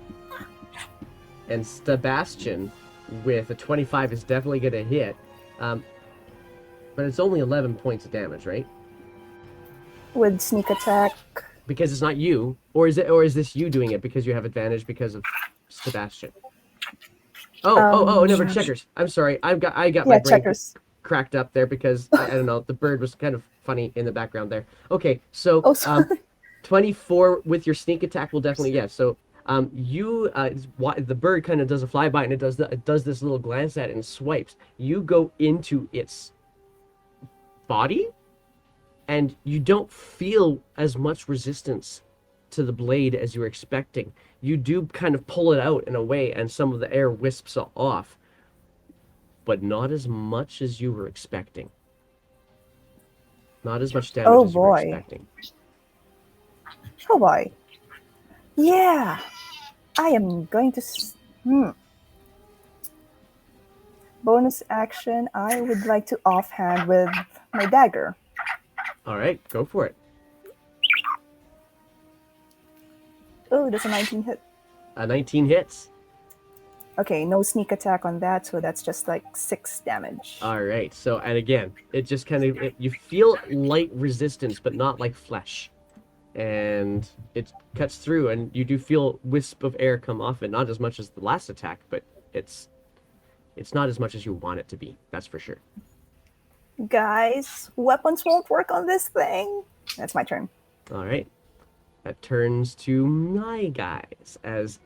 Sebastian with a 25 is definitely going to hit, but it's only 11 points of damage, right? With sneak attack. Because it's not you, or is this you doing it because you have advantage because of Sebastian? Never Checkers. I'm sorry, I got my brain Checkers. cracked up there because I don't know, the bird was kind of funny in the background there. Okay, so 24 with your sneak attack will definitely, yeah. So the bird kind of does a flyby, and it does this little glance at it and swipes. You go into its body, and you don't feel as much resistance to the blade as you were expecting. You do kind of pull it out in a way, and some of the air wisps off, but not as much as you were expecting. Not as much damage as you were expecting. Oh boy. Yeah. I am going to... Bonus action, I would like to offhand with my dagger. All right, go for it. Oh, that's a 19 hit. A 19 hits. Okay, no sneak attack on that, so that's just like 6 damage. All right, so, and again, it just kind of, you feel light resistance, but not like flesh. And it cuts through, and you do feel wisp of air come off it, not as much as the last attack, but it's not as much as you want it to be, that's for sure. Guys, weapons won't work on this thing. That's my turn. All right. That turns to my guys as,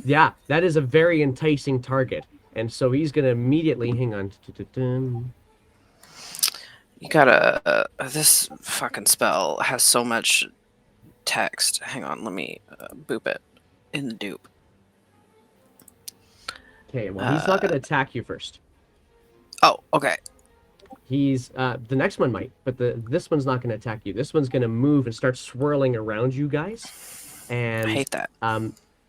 yeah, that is a very enticing target. And so he's going to immediately, hang on. You gotta. This fucking spell has so much text. Hang on, let me boop it in the dupe. Okay, well, he's not going to attack you first. Oh, okay. He's, the next one might, but this one's not going to attack you. This one's going to move and start swirling around you guys. And I hate that.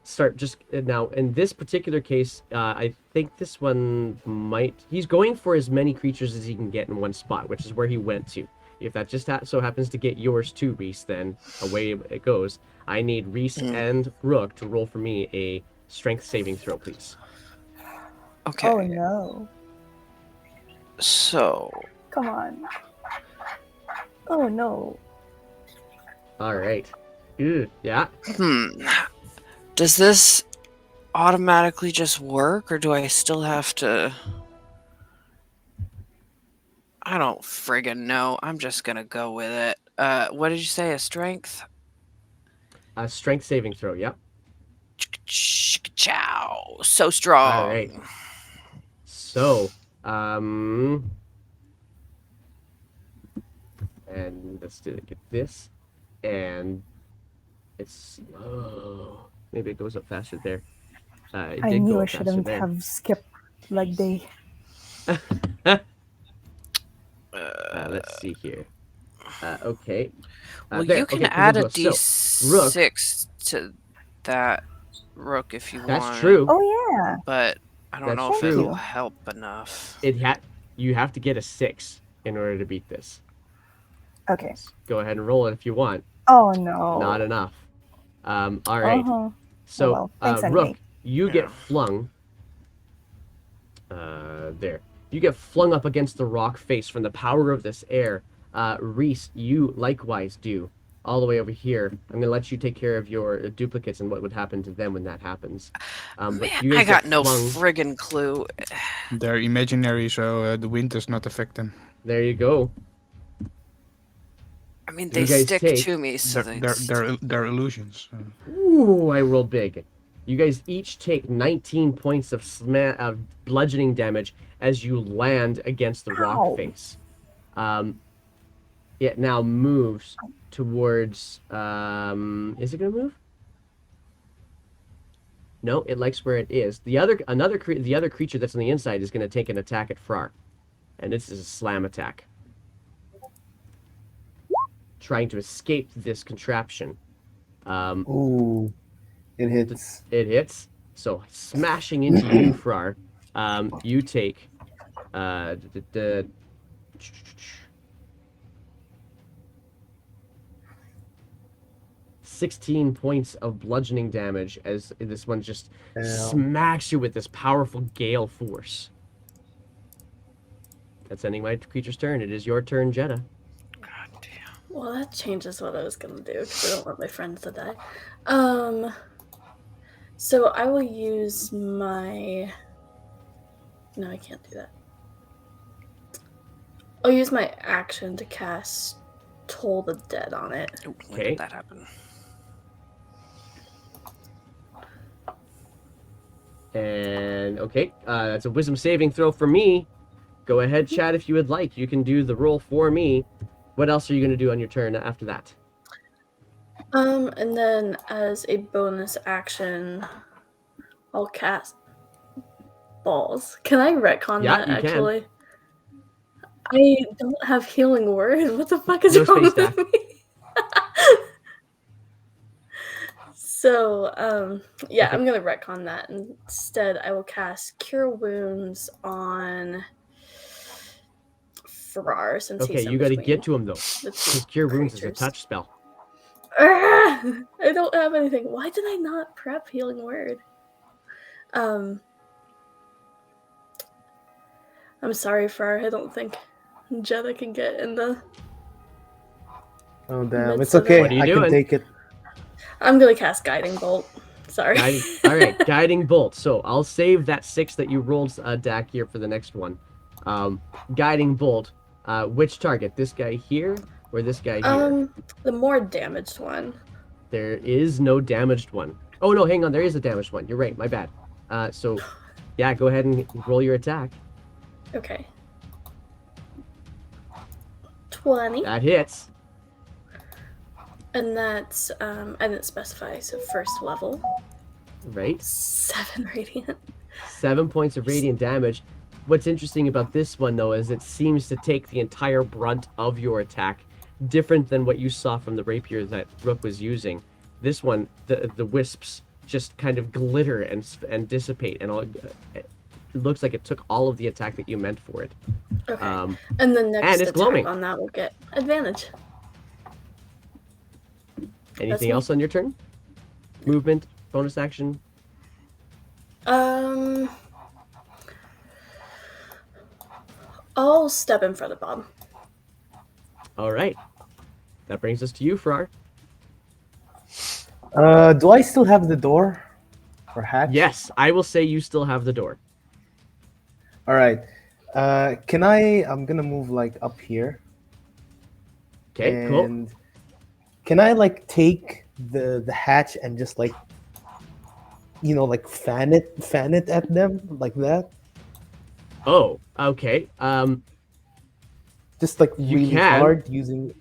Start just now in this particular case, I think this one might, he's going for as many creatures as he can get in one spot, which is where he went to. If that just so happens to get yours too, Reese, then away it goes. I need Reese and Rook to roll for me a strength saving throw, please. Okay. Oh no. So. Come on. Oh no. All right. Ew, yeah. Does this automatically just work, or do I still have to? I don't friggin' know. I'm just gonna go with it. What did you say? A strength? A strength saving throw. Yep. Chow. So strong. All right. So, and let's get this, and it's slow. Maybe it goes up faster there. It I did knew go I up faster shouldn't there. have skipped leg day. Let's see here. Okay. Well, there. you can Okay, add a so, D6 to that, Rook, if you that's want. true. Oh yeah. But I don't That's know if true. it'll help enough. You have to get a 6 in order to beat this. Okay. Go ahead and roll it if you want. Oh no. Not enough. All right. Uh-huh. So, well, thanks Rook, anyway. you get flung. There. You get flung up against the rock face from the power of this air. Reese, you likewise do. All the way over here. I'm going to let you take care of your duplicates and what would happen to them when that happens. But Man, you guys I got get no flung. friggin' clue. They're imaginary, so the wind does not affect them. There you go. I mean, You they guys stick take- to me, so They're illusions. Ooh, I rolled big. You guys each take 19 points of bludgeoning damage as you land against the rock Ow. face. It now moves towards. Is it gonna move? No, it likes where it is. The other creature that's on the inside is gonna take an attack at Frar, and this is a slam attack, trying to escape this contraption. Ooh, it hits. It hits. So smashing into you, Frar. You take 16 points of bludgeoning damage as this one just smacks you with this powerful gale force. That's ending my creature's turn. It is your turn, Jeddah. God damn. Well, that changes what I was gonna do because I don't want my friends to die. So I will use my. No, I can't do that. I'll use my action to cast Toll the Dead on it. Ooh, when Okay. did that happen? And okay, that's a wisdom saving throw for me. Go ahead, Chad, if you would like. You can do the roll for me. What else are you going to do on your turn after that? And then as a bonus action, I'll cast balls. Can I retcon Yeah, that you can. actually? I don't have healing word. What the fuck is No wrong space with stack. me? So, yeah, Okay. I'm gonna retcon that. Instead, I will cast Cure Wounds on Farrar since Okay, he's in you got to between get to him though, the two because Cure Wounds is a creatures. touch spell. Ah! I don't have anything. Why did I not prep healing word? I'm sorry, Farrar. I don't think Jeddah can get in the. Oh damn, Midst it's of it. okay. What are you I doing? can take it. I'm gonna cast Guiding Bolt. Sorry. All right, Guiding Bolt. So I'll save that 6 that you rolled, Dak, here for the next one. Guiding Bolt. Which target? This guy here, Or this guy here? The more damaged one. There is no damaged one. Oh no, hang on, there is a damaged one. You're right, my bad. So yeah, go ahead and roll your attack. Okay. 20. That hits. And that's I didn't specify, so first level. Right? 7 radiant. 7 points of radiant damage. What's interesting about this one, though, is it seems to take the entire brunt of your attack, different than what you saw from the rapier that Rook was using. This one, the wisps just kind of glitter and dissipate, and all. It looks like it took all of the attack that you meant for it. Okay. And And the next it's attack glowing. on that will get advantage. Anything me. else on your turn? Movement, bonus action. I'll step in front of Bob. All right. That brings us to you, Farrar. Do I still have the door or hatch? Yes, I will say you still have the door. All right. Can I? I'm gonna move like up here. Okay, cool. And can I like take the hatch and just like, like fan it at them like that? Oh, okay. Just like You really can. hard using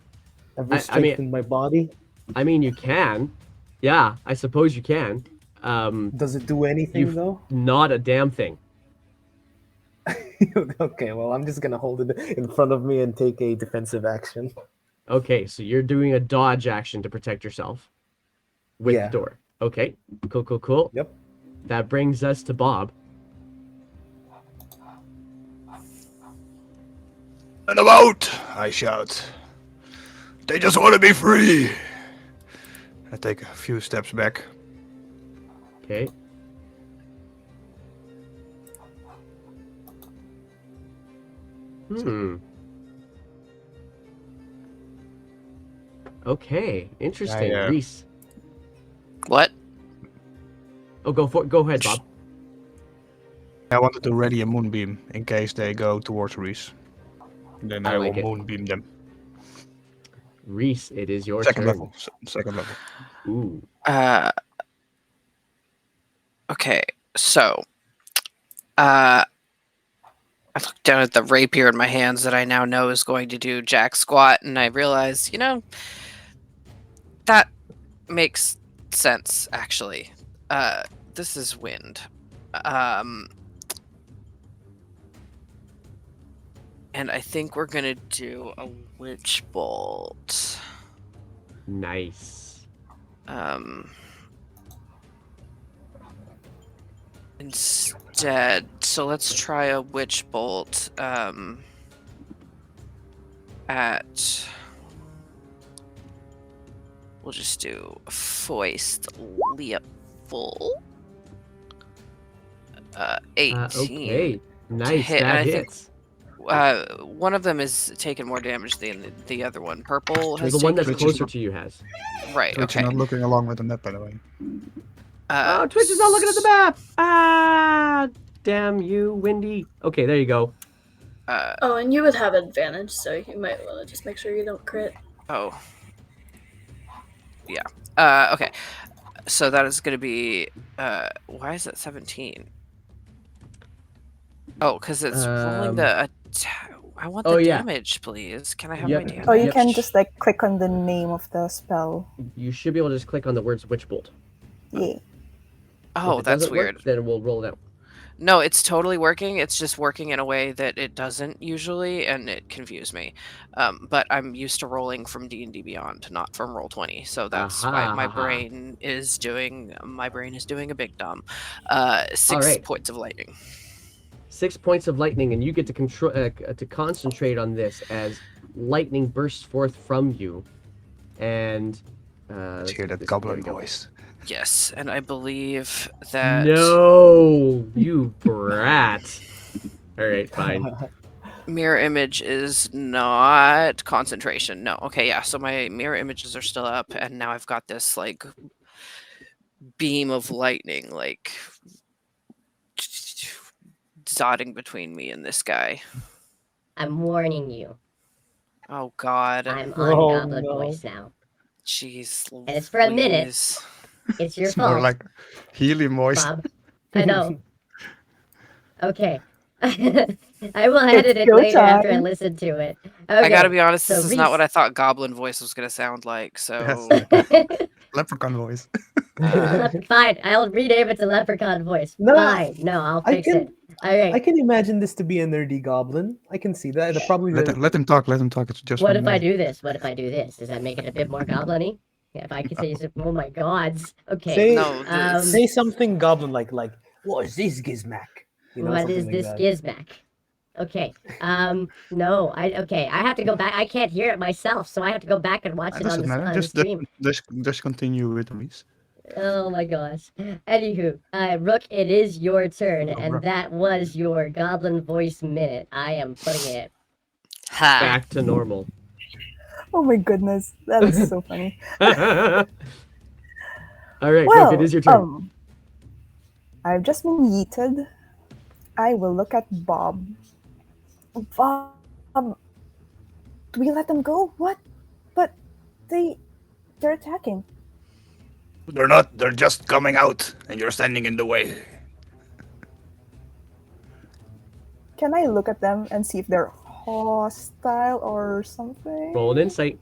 every strength in my body. I mean, you can. Yeah, I suppose you can. Does it do anything though? Not a damn thing. Okay, well, I'm just gonna hold it in front of me and take a defensive action. Okay, so you're doing a dodge action to protect yourself with Yeah. the door. Okay, cool. Yep. That brings us to Bob. And about, I shout. They just want to be free. I take a few steps back. Okay. Okay, interesting. Reese. What? Oh, go ahead, Bob. I wanted to ready a moonbeam in case they go towards Reese. Then I like will it. moonbeam them. Reese, it is your Second turn. level. Second level. Ooh. Okay, so I look down at the rapier in my hands that I now know is going to do jack squat, and I realize, that makes sense, actually. This is wind. And I think we're gonna do a witch bolt. Nice. Instead, so let's try a witch bolt at, we'll just do foist full 18 Okay. Nice. to hit, and That I think hits. one of them is taking more damage than the other one. Purple has The one taken that's closer to you has. right. Twitch Okay. is not looking along with the map, by the way. Oh, Twitch is not looking at the map. Ah, damn you, Windy. Okay, there you go. Oh, and you would have advantage, so you might want to just make sure you don't crit. Oh. Yeah. Okay. So that is going to be. Why is it 17? Oh, because it's rolling the. I want the damage, please. Can I have my damage? Oh, you can just like click on the name of the spell. You should be able to just click on the words Witch Bolt. Yeah. Oh, that's weird. Work, then we'll roll it out. No, it's totally working. It's just working in a way that it doesn't usually, and it confused me. But I'm used to rolling from D&D Beyond, not from Roll20, so that's why my brain is doing a big dumb. 6 points of lightning. 6 points of lightning, and you get to control to concentrate on this as lightning bursts forth from you, and let's hear that goblin voice. Yes, and I believe that. No, you brat. All right, fine. Mirror image is not concentration. No. Okay, yeah. So my mirror images are still up, and now I've got this like beam of lightning, like dotting between me and this guy. I'm warning you. Oh God. I'm on Oh, Goblin no. Voice now. Jeez. And it's for a minute. Louise. It's your It's more fault, like helium voice. Bob. I know. Okay. I will It's edit it go later after I time. listen to it. I gotta Okay, be honest, so this is not what Reese. I thought Goblin voice was gonna sound like. Yes, So leprechaun voice. Fine, I'll rename it to Leprechaun Voice. No, Fine, no, I'll I fix it. can Okay, I can imagine this to be a nerdy goblin. I can see that. Probably Let him talk. Let him talk. It's just what for if the I minute. do this? What if I do this? Does that make it a bit more goblin-y? Yeah, if I could say, oh my gods. Okay, say no, say something goblin like what is this gizmac? You know, what something is like this that. gizmac? Okay, no, okay, I have to go back. I can't hear it myself, so I have to go back and watch It it on doesn't matter. the stream. Just continue with Reese. Oh my gosh. Anywho, Rook, it is your turn, Go, and bro. that was your Goblin Voice minute. I am putting it. ha. Back to normal. Oh my goodness, that is so funny. All right, Rook, Well, it is your turn. I've just been yeeted. I will look at Bob. Bob, do we let them go? What? But they're attacking. They're not. They're just coming out, and you're standing in the way. Can I look at them and see if they're hostile or something? Roll an insight.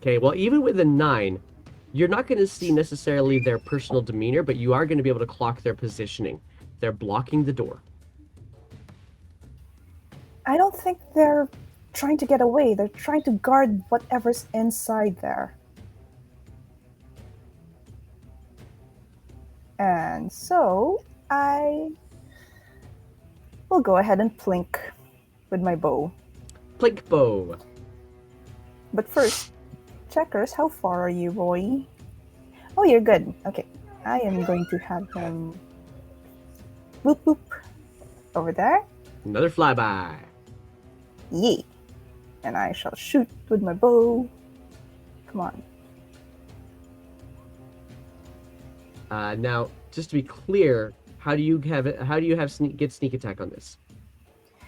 Okay, well, even with a 9, you're not going to see necessarily their personal demeanor, but you are going to be able to clock their positioning. They're blocking the door. I don't think they're trying to get away. They're trying to guard whatever's inside there. And so I will go ahead and plink with my bow. Plink bow. But first, checkers, how far are you, Roy? Oh, you're good. Okay. I am going to have him boop boop over there. Another flyby. Yay. And I shall shoot with my bow. Come on. Now, just to be clear, how do you have get sneak attack on this?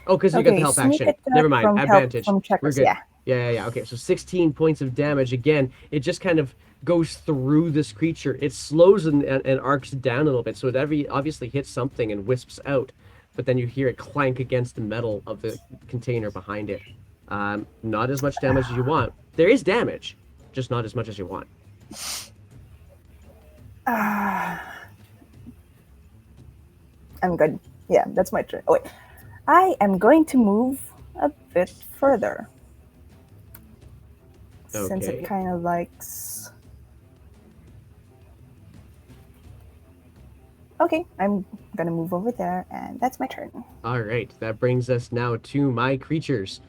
Oh, because you got the help sneak action. attack Never mind. from help Advantage. from We're checkers, good. yeah. Yeah. Okay, so 16 points of damage. Again, it just kind of goes through this creature. It slows and arcs down a little bit, so it obviously hits something and wisps out. But then you hear it clank against the metal of the container behind it. Not as much damage as you want. There is damage, just not as much as you want. I'm good. Yeah, that's my turn. Oh, wait. I am going to move a bit further. Since Okay. it kind of likes... Okay, I'm gonna move over there, and that's my turn. All right, that brings us now to my creatures.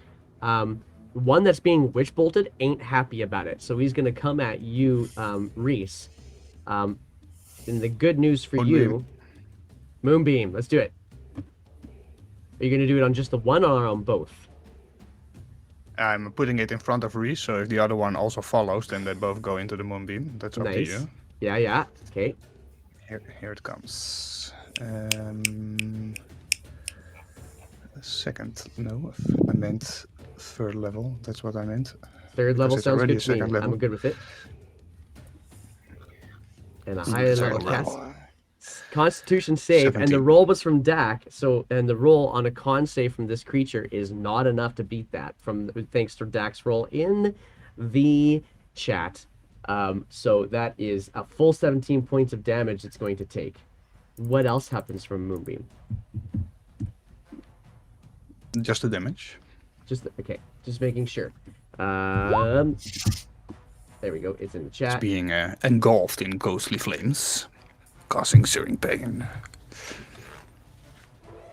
One that's being witch bolted ain't happy about it, so he's gonna come at you, Reese. And the good news for you, Moonbeam. Let's do it. Are you gonna do it on just the one or on both? I'm putting it in front of Reese, so if the other one also follows, then they both go into the moonbeam. That's up to Nice. you. Yeah. Okay. Here it comes. Second, no, I meant third level. That's what I meant. Third level it's sounds already good a to me. second level. I'm good with it. And a higher level cast. Constitution save, and the 17. roll was from Dak. And the roll on a con save from this creature is not enough to beat that. Thanks to Dak's roll in the chat. So that is a full 17 points of damage it's going to take. What else happens from Moonbeam? Just the damage. Just making sure. There we go. It's in the It's chat. being engulfed in ghostly flames, causing searing pain.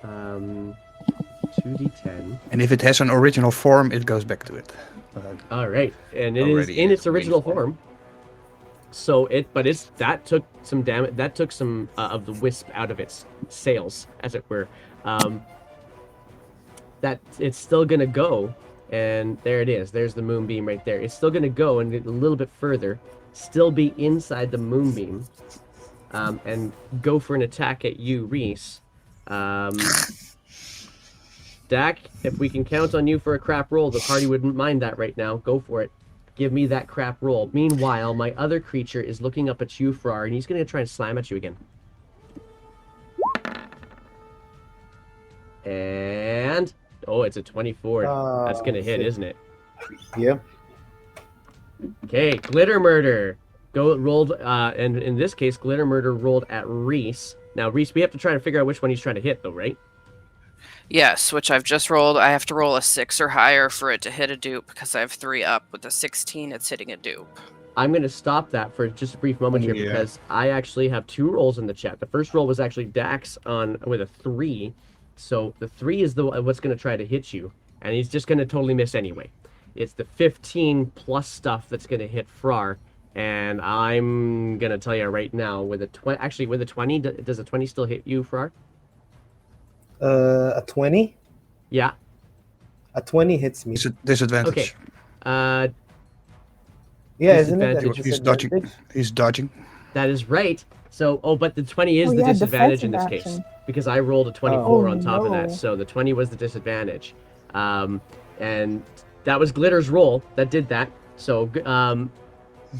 2d10. And if it has an original form, it goes back to it. All right, and it is Already in in its its main original form. form. So that took some damage. That took some of the wisp out of its sails, as it were. That it's still gonna go, and there it is. There's the moonbeam right there. It's still gonna go and get a little bit further, still be inside the moonbeam. and go for an attack at you, Reese. Dak, if we can count on you for a crap roll, the party wouldn't mind that right now. Go for it. Give me that crap roll. Meanwhile, my other creature is looking up at you, Frar, and he's going to try and slam at you again. And... oh, it's a 24. That's going to hit, shit. isn't it? Yep. Okay, Glitter Murder. Rolled, and in this case, Glitter Murder rolled at Reese. Now, Reese, we have to try to figure out which one he's trying to hit, though, right? Yes, which I've just rolled. I have to roll a 6 or higher for it to hit a dupe because I have 3 up. With a 16, it's hitting a dupe. I'm going to stop that for just a brief moment here Yeah. because I actually have 2 rolls in the chat. The first roll was actually Dax with a 3. So the 3 is what's going to try to hit you, and he's just going to totally miss anyway. It's the 15 plus stuff that's going to hit Frar, and I'm going to tell you right now, with a 20, does a 20 still hit you, Frar? A 20? Yeah. A 20 hits me. Disadvantage. Okay. Yeah, isn't it? disadvantage. He's dodging. He's dodging. That is right. So, but the 20 is Oh, the yeah, disadvantage in this defensive case action. because I rolled a 24 on top of that. no. So the 20 was the disadvantage, and that was Glitter's roll that did that. So,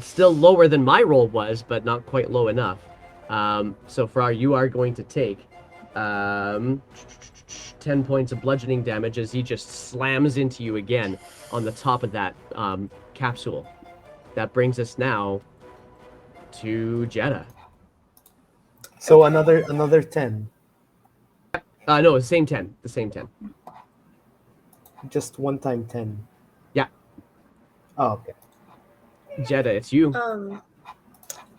still lower than my roll was, but not quite low enough. So Frar, you are going to take 10 points of bludgeoning damage as he just slams into you again on the top of that capsule. That brings us now to Jeddah. So another 10. No, the same 10. The same 10. Just one time 10. Yeah. Oh, okay. Jeddah, it's you.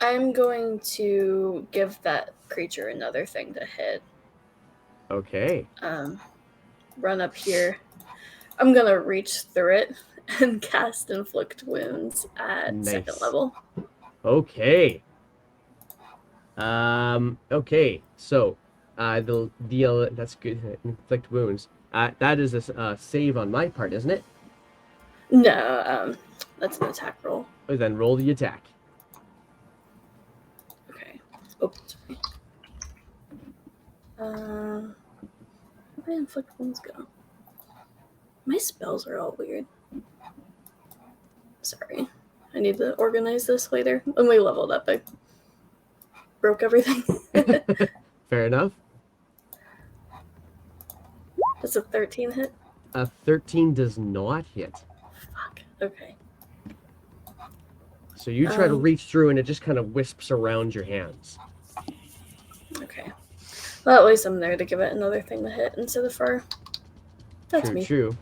I'm going to give that creature another thing to hit. Okay. Run up here. I'm gonna reach through it and cast Inflict Wounds at Nice. 2nd level. Okay. Okay. So, that's good. Inflict wounds. That is a save on my part, isn't it? No, that's an attack roll. Oh, then roll the attack. Okay. Oh, sorry. Where did my Inflict Wounds go? My spells are all weird. Sorry. I need to organize this later. When we leveled up, I broke everything. Fair enough. Does a 13 hit? A 13 does not hit. Fuck. Okay. So you try to reach through and it just kind of wisps around your hands. Okay. Well, at least I'm there to give it another thing to hit instead of Far. That's me. True.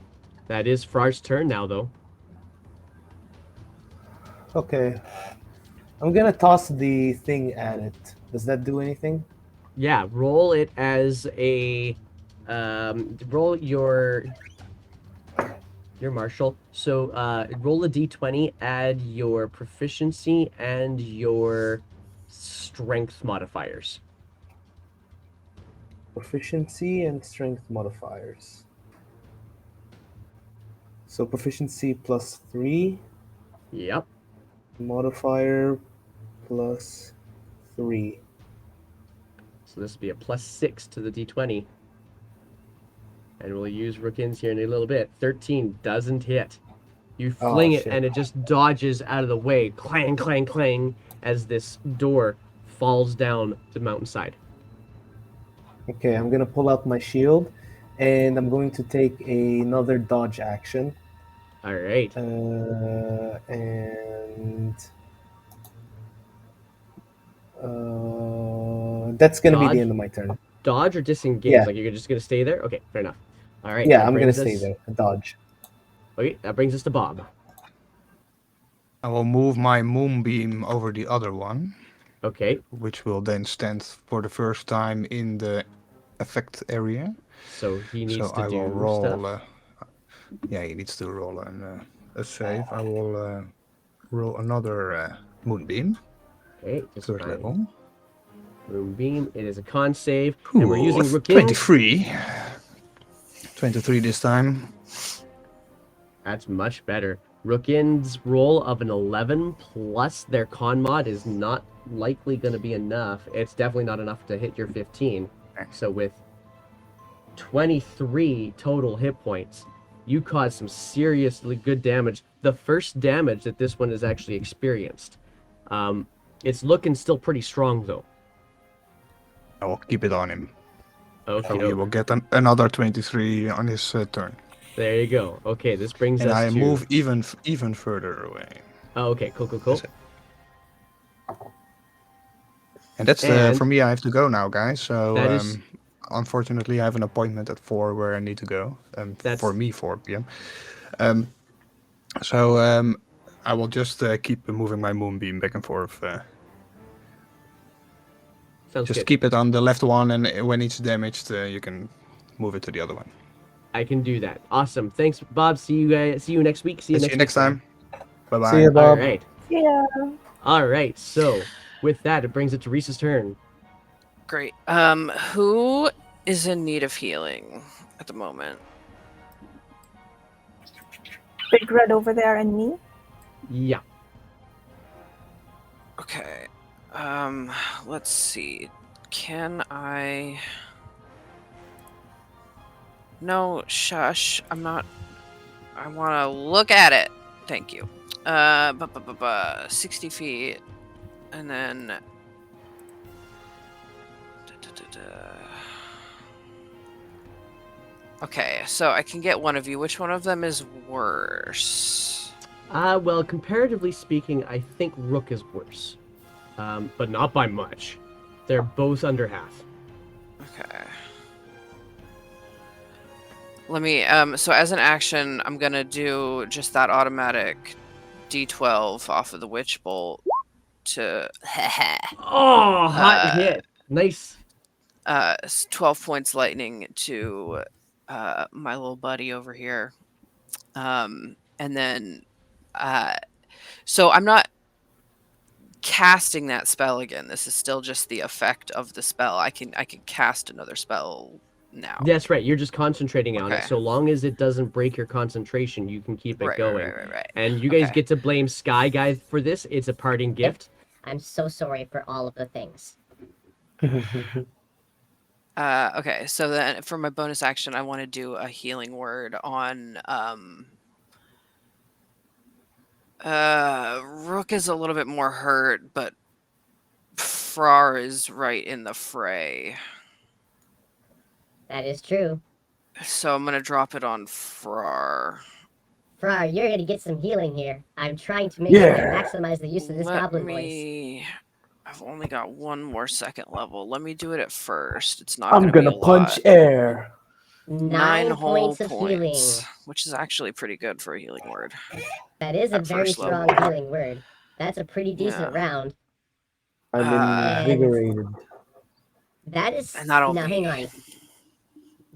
That is Frar's turn now, though. Okay. I'm gonna toss the thing at it. Does that do anything? Yeah, roll it as a roll your martial. So roll a d20, add your proficiency and your strength modifiers. Proficiency and strength modifiers. So proficiency plus 3, Yep. modifier plus 3. So this will be a +6 to the d20. And we'll use Rookins here in a little bit. 13 doesn't hit. You fling it shit. and it just dodges out of the way. Clang, clang, clang, as this door falls down the mountainside. Okay, I'm gonna pull out my shield, and I'm going to take another dodge action. All right. And that's gonna be Dodge? the end of my turn. Dodge or disengage? Yeah. Like you're just going to stay there? Okay, fair enough. All right. Yeah, that I'm gonna brings stay us- there. Dodge. Okay, that brings us to Bob. I will move my moonbeam over the other one, Okay, which will then stand for the first time in the effect area. so he needs So to I do will roll. stuff. Yeah, he needs to roll a save. I will roll another moonbeam, Okay, just third fine. level. Moonbeam. It is a con save, and we're Ooh, using Rookins. 23. 23 this time. That's much better. Rookins' roll of an 11 plus their con mod is not likely going to be enough. It's definitely not enough to hit your 15. So with 23 total hit points, you caused some seriously good damage. The first damage that this one has actually experienced. It's looking still pretty strong, though. I will keep it on him. Okay, So he will get another 23 on his turn. there you go. Okay, this brings And us I to... move even further away. Oh, okay, cool. That's it. And that's And for me. I have to go now, guys. So that is... unfortunately, I have an appointment at 4 where I need to go. That's... For me, 4 p.m. So I will just keep moving my moonbeam back and forth. Sounds Just good. keep it on the left one, and when it's damaged, you can move it to the other one. I can do that. Awesome. Thanks, Bob. See you guys. See you next week. See you next time. Bye bye. See you, Bob. All right. Yeah. All right. So with that, it brings it to Reese's turn. Great. Who is in need of healing at the moment? Big Red over there and me. Yeah. Okay. Let's see. Can I... No, shush. I'm not... I want to look at it. Thank you. 60 feet. And then... Okay, so I can get one of you. Which one of them is worse? Well, comparatively speaking, I think Rook is worse. But not by much. They're both under half. Okay. Let me, so as an action, I'm gonna do just that automatic D12 off of the Witch Bolt to... Oh, hot hit. Nice. 12 points lightning to my little buddy over here. And then, so I'm not casting that spell again. This is still just the effect of the spell. I can cast another spell now. That's right. You're just concentrating on it. Okay. So long as it doesn't break your concentration, you can keep it going. Right. And you guys Okay. get to blame Sky Guy for this. It's a parting gift. I'm so sorry for all of the things. Okay, so then for my bonus action, I want to do a healing word on Rook is a little bit more hurt, but Frar is right in the fray. That is true. So I'm gonna drop it on Frar. Frar, you're gonna get some healing here. I'm trying to make sure I maximize the use of this goblin voice. I've only got one more second level. Let me do it at first. It's not I'm gonna gonna be a punch lot. air. 9 whole points of healing. Which is actually pretty good for a healing word. That is a at very first strong level. healing word. That's a pretty decent round. I'm invigorated. That is... And that'll now, be... hang on.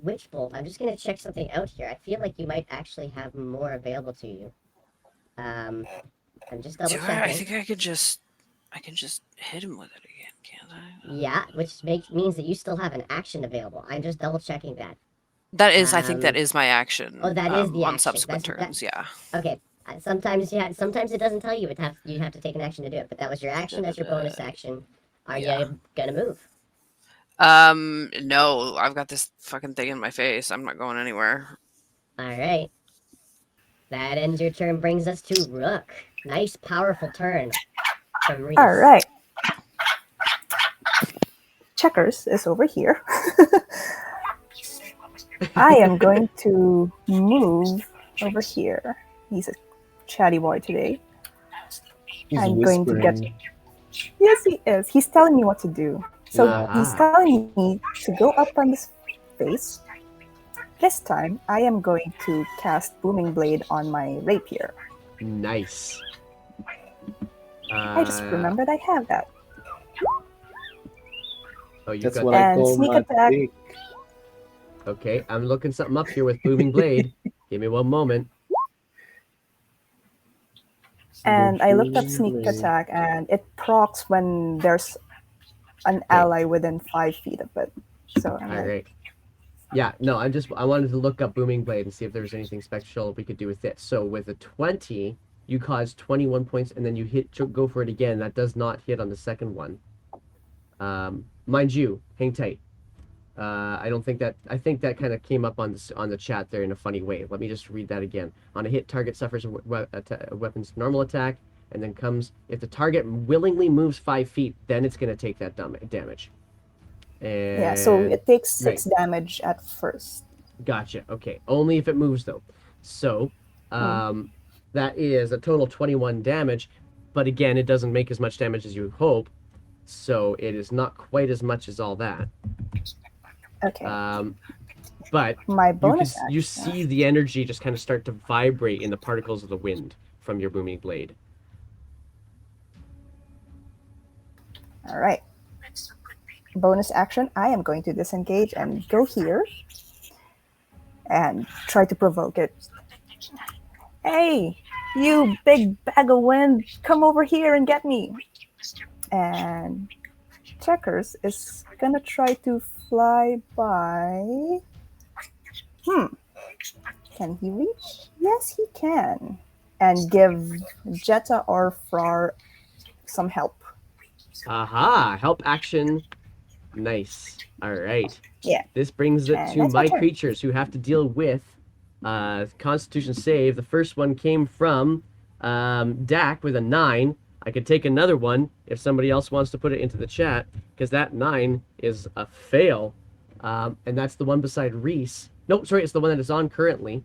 Witch Bolt, I'm just gonna check something out here. I feel like you might actually have more available to you. I'm just double checking. I think I can just hit him with it again, can't I? Yeah, which means that you still have an action available. I'm just double checking that. That is, I think that is my action. Oh, that is the on action. subsequent turns. Yeah. Okay. Sometimes it doesn't tell you you have to take an action to do it, but that was your action. That's your bonus action. Are you gonna move? No, I've got this fucking thing in my face. I'm not going anywhere. All right. That ends your turn. Brings us to Rook. Nice, powerful turn from Reese. All right. Checkers is over here. I am going to move over here. He's a chatty boy today. He's I'm going to get... whispering. Yes, he is. He's telling me what to do. So Ah. he's telling me to go up on this face. This time, I am going to cast Booming Blade on my rapier. Nice. I just remembered I have that. Oh, you've That's got what that. I And call sneak my attack. pick. Okay, I'm looking something up here with Booming Blade. Give me one moment. And I looked up sneak attack, and it procs when there's an ally within 5 feet of it. So I'm All like, right. Yeah, no, I wanted to look up Booming Blade and see if there was anything special we could do with it. So with a 20, you cause 21 points, and then you go for it again. That does not hit on the second one. Mind you, hang tight. I don't think that. I think that kind of came up on the chat there in a funny way. Let me just read that again. On a hit, target suffers a weapon's normal attack, and then comes if the target willingly moves 5 feet, then it's going to take that damage. And, yeah, so it takes 6 damage at first. Gotcha. Okay, only if it moves though. So that is a total 21 damage, but again, it doesn't make as much damage as you hope. So it is not quite as much as all that. Okay. But my bonus you see the energy just kind of start to vibrate in the particles of the wind from your booming blade. All right. Bonus action, I am going to disengage and go here and try to provoke it. Hey, you big bag of wind, come over here and get me. And Checkers is gonna try to fly by. Can he reach? Yes, he can. And give Jetta or Frar some help. Aha! Help action. Nice. All right. Yeah. This brings it And to that's my my turn. creatures who have to deal with Constitution save. The first one came from Dak with a 9. I could take another one if somebody else wants to put it into the chat, because that 9 is a fail. And that's the one beside Reese. No, sorry, it's the one that is on currently.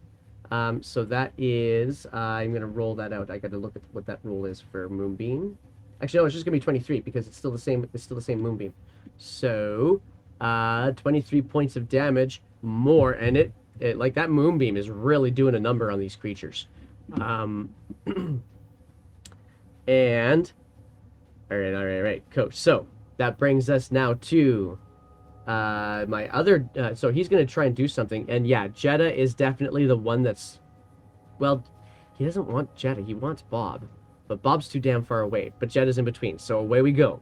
So that is, I'm going to roll that out. I got to look at what that roll is for Moonbeam. Actually, no, it's just going to be 23 because it's still the same. It's still the same Moonbeam. So, 23 points of damage more, and it like that Moonbeam is really doing a number on these creatures. And all right, coach. So that brings us now to my other. So he's going to try and do something, and yeah, Jetta is definitely the one that's. Well, he doesn't want Jetta. He wants Bob, but Bob's too damn far away. But Jetta's in between. So away we go.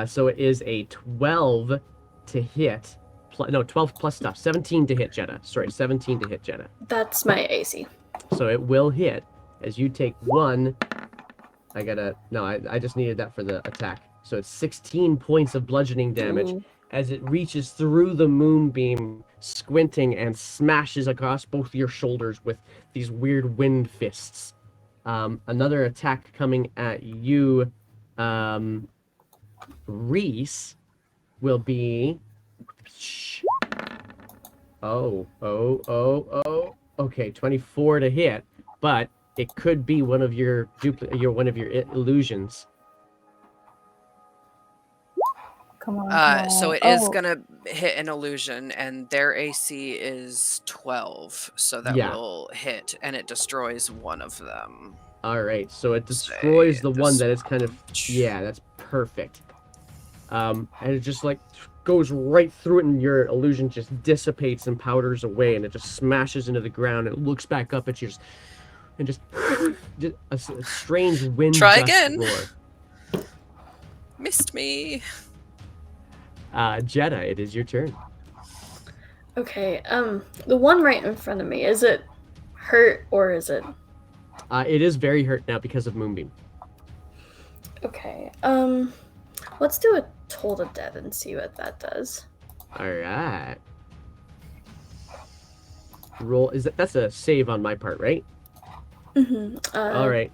So it is a 12 to hit. 12 plus stuff. 17 to hit Jetta. Sorry, 17 to hit Jetta. That's my AC. So it will hit as you take 1. I just needed that for the attack. So it's 16 points of bludgeoning damage as it reaches through the moonbeam, squinting, and smashes across both your shoulders with these weird wind fists. Another attack coming at you, Reese, will be... Okay, 24 to hit, but it could be one of your illusions. Come on. So it is gonna hit an illusion, and their AC is 12, so that will hit, and it destroys one of them. All right, so it destroys the one that is kind of that's perfect. And it just like goes right through it, and your illusion just dissipates and powders away, and it just smashes into the ground. And it looks back up at you, and just a strange wind. Try again. Roar. Missed me. Jetta, it is your turn. Okay, the one right in front of me, is it hurt or is it? It is very hurt now because of Moonbeam. Okay, let's do a Toll to Dead and see what that does. Alright. Roll, that's a save on my part, right? Mm-hmm. Alright.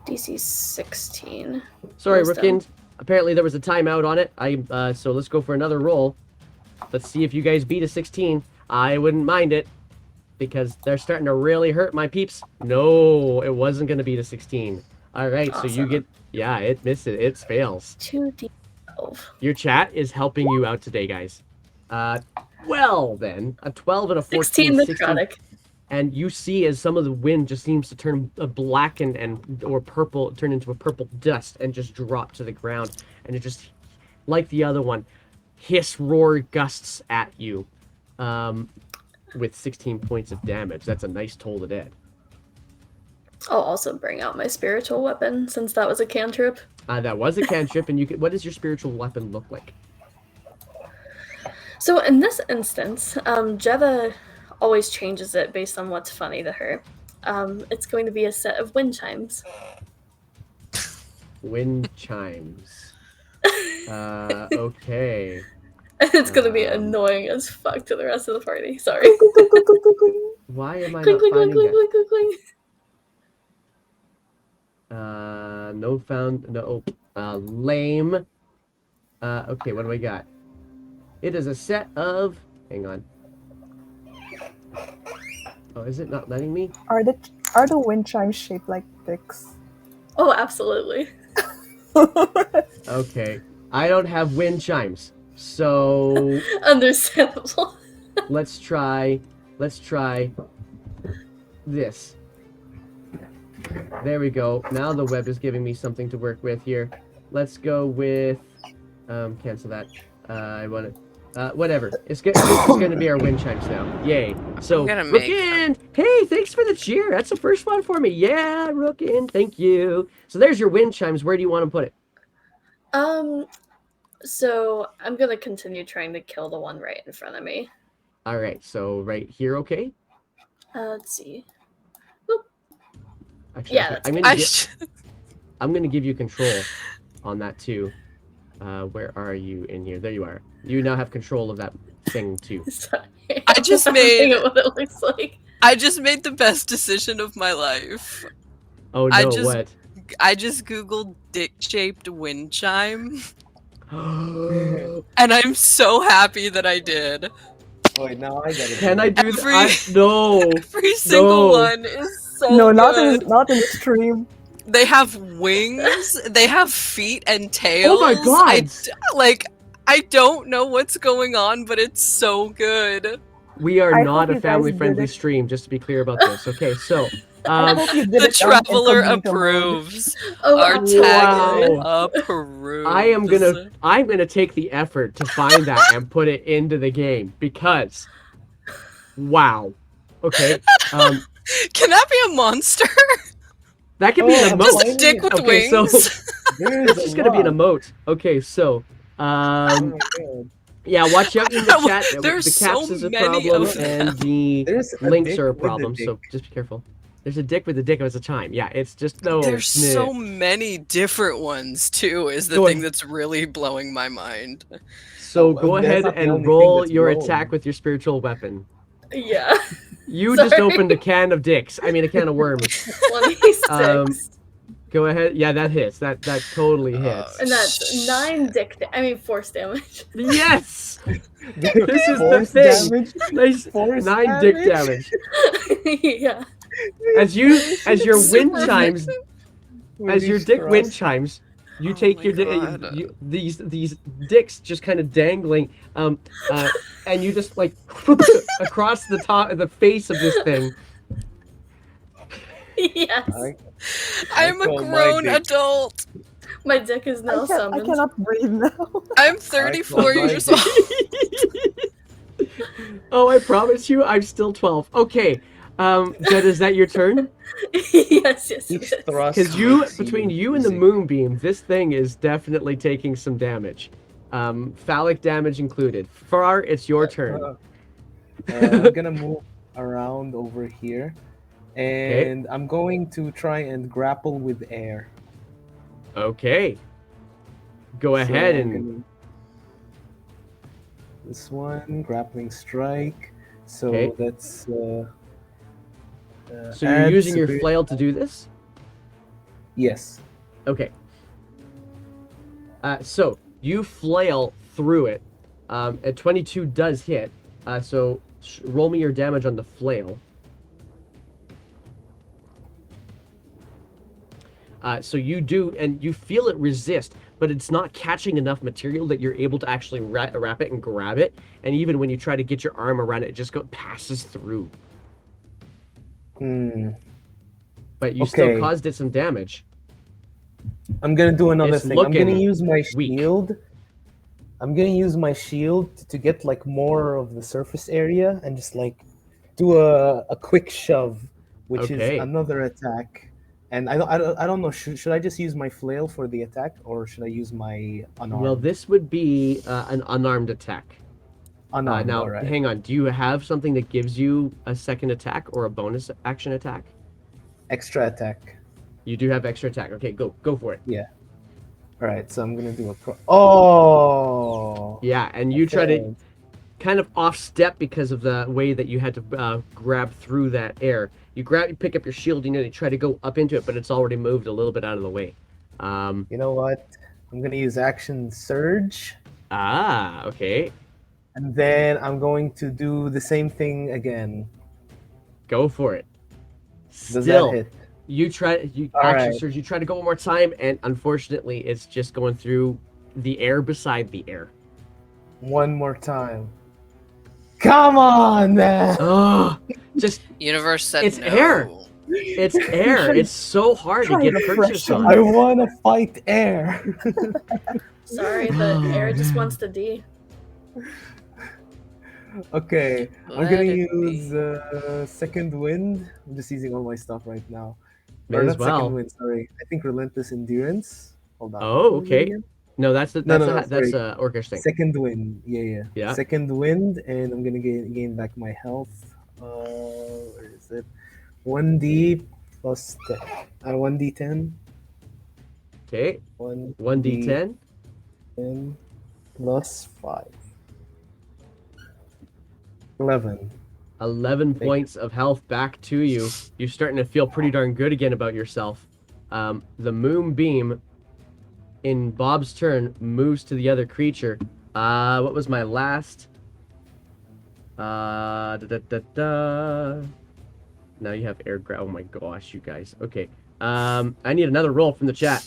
DC 16. Sorry, Wisdom. Rifkin. Apparently there was a timeout on it. So let's go for another roll. Let's see if you guys beat a 16. I wouldn't mind it, because they're starting to really hurt my peeps. No, it wasn't going to beat a 16. Alright, awesome. So you get... Yeah, it missed it. It fails. 2d12. Your chat is helping you out today, guys. Well, then. A 12 and a 14. 16 necrotic. And you see as some of the wind just seems to turn black or purple, turn into a purple dust and just drop to the ground. And it just, like the other one, hiss, roar, gusts at you with 16 points of damage. That's a nice Toll to Dead. I'll also bring out my spiritual weapon, since that was a cantrip. That was a cantrip, and what does your spiritual weapon look like? So in this instance, Jetta always changes it based on what's funny to her. It's going to be a set of wind chimes. Wind chimes. Okay. And it's going to be Um, annoying as fuck to the rest of the party. Sorry. Why am I Clink, not clink, clink, finding clink, that? clink, clink, clink. No found. No. Lame. Okay, what do we got? It is a set of. Hang on. Oh, is it not letting me? Are the wind chimes shaped like dicks? Oh, absolutely. Okay. I don't have wind chimes. So Understandable. let's try this. There we go. Now the web is giving me something to work with here. Let's go with cancel that. I want to whatever. It's going to be our wind chimes now. Yay. So I'm gonna make Rookin, hey, thanks for the cheer. That's the first one for me. Yeah, Rookin, thank you. So there's your wind chimes. Where do you want to put it? So I'm gonna continue trying to kill the one right in front of me. All right. So right here, okay? Let's see. Actually, Yeah, okay, that's I'm gonna give you control on that too. Where are you in here? There you are. You now have control of that thing too. Sorry. I just I'm made- looking at what it looks like. I just made the best decision of my life. Oh I no, just- what? I just googled dick-shaped wind chime, Can and I'm so happy that I did. Wait, now I gotta. I do Every- that? No. Every single No. one is so No, good. not in the stream. They have wings, they have feet and tails. Oh my god! I don't know what's going on, but it's so good. We are I not hope a you guys family-friendly did it. stream, just to be clear about this. Okay, so I hope you did The it on traveler incognito mode. approves. Oh, Our absolutely. Wow. tag approves. I'm gonna take the effort to find that and put it into the game because, wow. Okay, Can that be a monster? that could be an Oh, emote. Just a dick with Okay, so wings. it's just gonna be an emote. Okay, so Oh my god. yeah, watch out in the chat. There's the so caps is a many problem, of and them. the There's a links dick are a with a problem. dick. So just be careful. There's a dick with a dick of a chime. Yeah, it's just no. There's meh. so many different ones too. Is the Go thing ahead. that's really blowing my mind. So Oh, go that's ahead not the and only thing roll that's your blowing. attack with your spiritual weapon. Yeah. You just Sorry. opened a can of dicks. I mean, a can of worms. 26. Go ahead. Yeah, that hits. That totally hits. And that's 9 force damage. Yes. This is the Force thing. damage? Nice. Force 9 dick damage. Yeah. As your wind Super chimes, With as your these dick wind thrusts. chimes, you Oh take my your God. these dicks just kind of dangling, and you just like across the top of the face of this thing. Yes. I'm a call my grown dick. adult. My dick is now I summoned. cannot breathe now. I'm 34 call my years dick. old. Oh, I promise you, I'm still 12. Okay, Jed, is that your turn? yes, yes, Each yes. thrust Because you, makes between you and the easy. moonbeam, this thing is definitely taking some damage. Phallic damage included. Far, it's your turn. I'm gonna move around over here, and I'm going to try and grapple with air. Okay. Go So ahead I'm and gonna- this one grappling strike. So Okay. that's. so you're add using your severe- flail to do this? Yes. Okay. So you flail through it. A 22 does hit. So roll me your damage on the flail. So you do, and you feel it resist, but it's not catching enough material that you're able to actually wrap it and grab it. And even when you try to get your arm around it, it just passes through. Hmm. But you still Okay. caused it some damage. I'm gonna do another It's thing. I'm gonna looking use my weak. shield. I'm gonna use my shield to get like more of the surface area and just like do a quick shove, which Okay. is another attack. And I don't know. Should I just use my flail for the attack, or should I use my unarmed? Well, this would be an unarmed attack. unarmed. Now, all right. hang on. Do you have something that gives you a second attack or a bonus action attack? extra attack. You do have extra attack. Okay, go for it. Yeah. All right, so I'm gonna do a pro. Oh. Yeah, and you try to Okay. kind of off step because of the way that you had to grab through that air. You pick up your shield, you try to go up into it, but it's already moved a little bit out of the way. You know what? I'm gonna use action surge, Okay. and then I'm going to do the same thing again. Go for it. Does Still, that hit? you All action right. surge. You try to go one more time, and unfortunately, it's just going through the air beside the air. One more time. Come on, man. Oh, just Universe said it's no. air. It's air. It's so hard to Try get refreshing. purchase on. I want to fight air. Sorry, the air just wants to D. Okay, I'm Let gonna it use be. second wind. I'm just using all my stuff right now. May Or as not second well. wind. Sorry, I think relentless endurance. Hold on. Oh, What was it okay. again? No, that's No, sorry. Orcish thing. Second wind. Yeah. Yeah. Second wind, and I'm gonna gain back my health. Where is it? 1d plus 10. 1d10. Okay. 1d10 1d10. plus 5. 11. 11 points of health back to you. You're starting to feel pretty darn good again about yourself. The moonbeam in Bob's turn moves to the other creature. What was my last? Now you have air grab. Oh my gosh, you guys. Okay. I need another roll from the chat.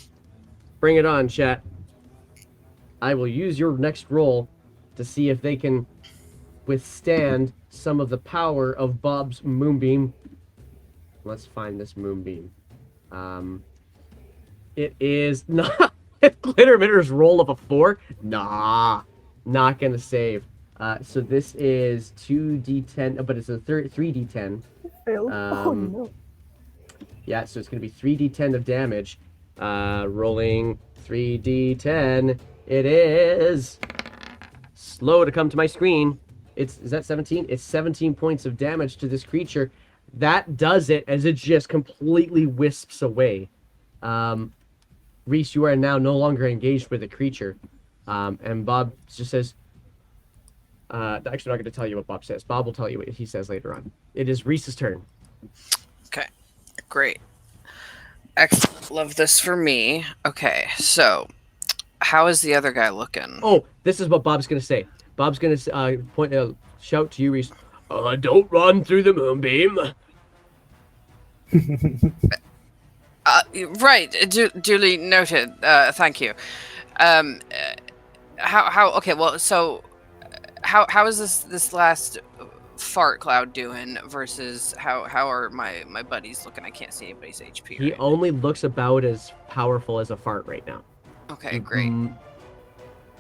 Bring it on, chat. I will use your next roll to see if they can withstand some of the power of Bob's moonbeam. Let's find this moonbeam. It is not Glitter Mitter's roll of a 4. Nah, not gonna save. So this is 2d10, but it's a 3d10. Fail. Oh no. Yeah, so it's gonna be 3d10 of damage. Rolling 3d10. It is slow to come to my screen. Is that 17? It's 17 points of damage to this creature. That does it as it just completely wisps away. Reese, you are now no longer engaged with the creature. And Bob just says, actually, I'm not going to tell you what Bob says. Bob will tell you what he says later on. It is Reese's turn. Okay, great. Excellent. Love this for me. Okay, so how is the other guy looking? Oh, this is what Bob's going to say. Bob's going to shout to you, Reese. Don't run through the moonbeam. Right, duly noted. Thank you. How? Okay, well, so how is this last fart cloud doing versus how are my buddies looking? I can't see anybody's HP. He right? only looks about as powerful as a fart right now. Okay, great.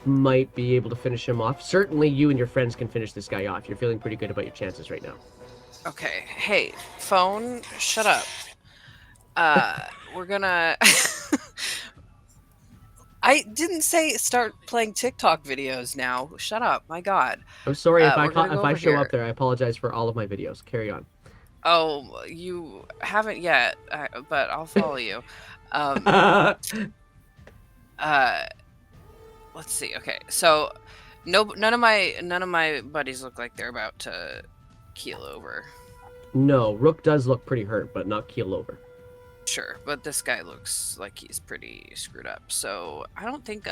Might be able to finish him off. Certainly, you and your friends can finish this guy off. You're feeling pretty good about your chances right now. Okay, hey, phone, shut up. We're gonna. I didn't say start playing TikTok videos now. Shut up, my God. I'm sorry if we're gonna go if I over show here. up there. I apologize for all of my videos. Carry on. Oh, you haven't yet, but I'll follow you. Let's see. Okay, so none of my buddies look like they're about to keel over. No, Rook does look pretty hurt, but not keel over. Sure, but this guy looks like he's pretty screwed up. So I don't think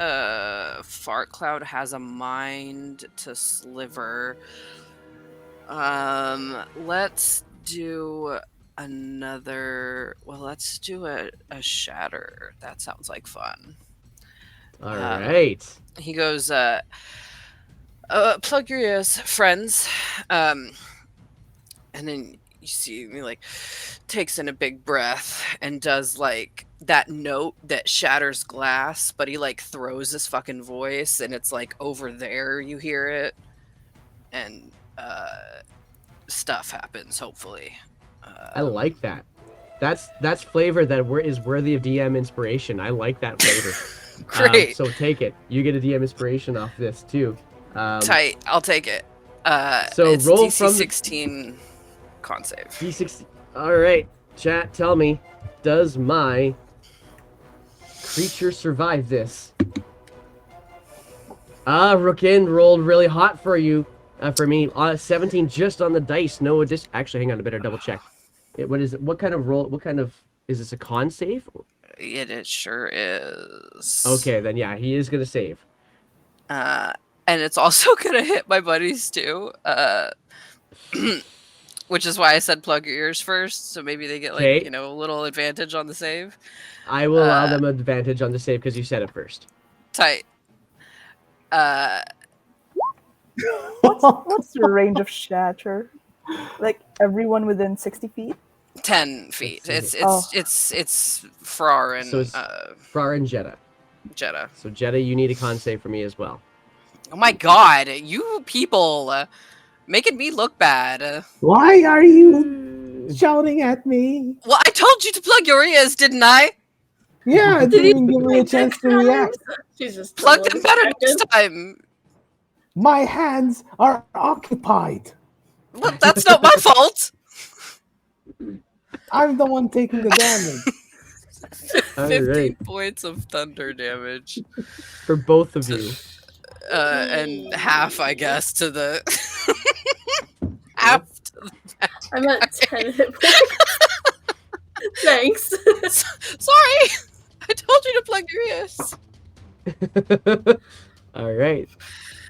Fart Cloud has a mind to sliver. Let's do another. Well, let's do a shatter. That sounds like fun. All right. He goes, plug your ears, friends. And then you see me like takes in a big breath and does like that note that shatters glass, but he like throws his fucking voice and it's like over there you hear it, and stuff happens. Hopefully, I like that. That's flavor that is worthy of DM inspiration. I like that flavor. Great. So take it. You get a DM inspiration off this too. Tight. I'll take it. So it's roll DC from 16 con save. D6. All right. Chat, tell me, does my creature survive this? Rookin rolled really hot for you. For me, 17 just on the dice. No addition. Actually, hang on, I better double check. What is it? What kind of roll? What kind of is this? A con save? It sure is. Okay, then yeah, he is gonna save. And it's also gonna hit my buddies too. Which is why I said plug your ears first, so maybe they get like Okay. a little advantage on the save. I will allow them advantage on the save because you said it first. Tight. What's the range of shatter? Like everyone within 60 feet? 10 feet. Let's It's Frar and So it's Frar and Jetta. Jetta. So Jetta, you need a con save for me as well. Oh my god, you people making me look bad. Why are you shouting at me? Well, I told you to plug your ears, didn't I? Yeah, it Did he didn't give me a chance to react. Jesus. Plug them better next time. My hands are occupied. Well, that's not my fault. I'm the one taking the damage. 15 points of thunder damage. For both of you. And half, I guess, to the half to the I'm at 10 hit points. Thanks. Sorry, I told you to plug your ears. All right.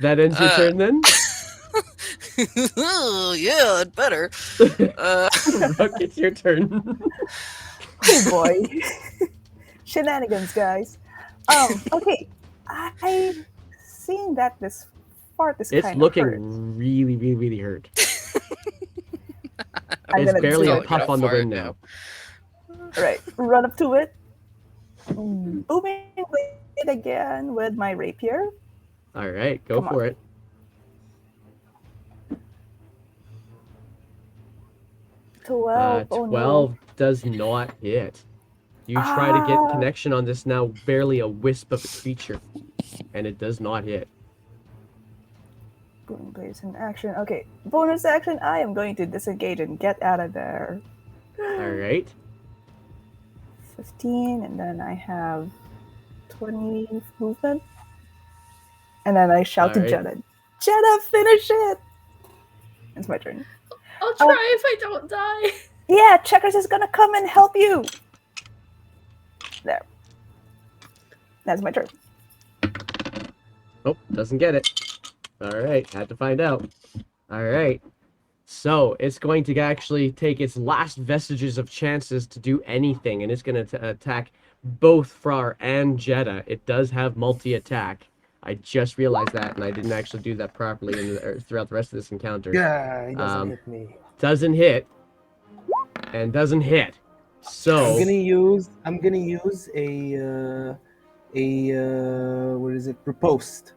That ends your turn then? Yeah, it better. Rook, it's your turn. Oh boy. Shenanigans, guys. Okay. I seeing that this fart is It's kind looking of hurt. really, really, really hurt. I'm It's gonna barely do a it. puff on the wind now. Right. Run up to it. Booming it again with my rapier. All right, go Come for on. it. 12. Oh 12 no. does not hit. You try to get Ah. connection on this now barely a wisp of a creature, and it does not hit. Boom blaze in action. Okay. Bonus action. I am going to disengage and get out of there. All right. 15, and then I have 20 movement. And then I shout to Alright. Jetta. Jetta, finish it! It's my turn. I'll try if I don't die. Yeah, Checkers is gonna come and help you. There. That's my turn. Oh, doesn't get it. All right, had to find out. All right. So it's going to actually take its last vestiges of chances to do anything, and it's going to attack both Frar and Jetta. It does have multi-attack. I just realized that, and I didn't actually do that properly throughout the rest of this encounter. Yeah, he doesn't hit me. Doesn't hit, and doesn't hit. So I'm gonna use a what is it? Riposte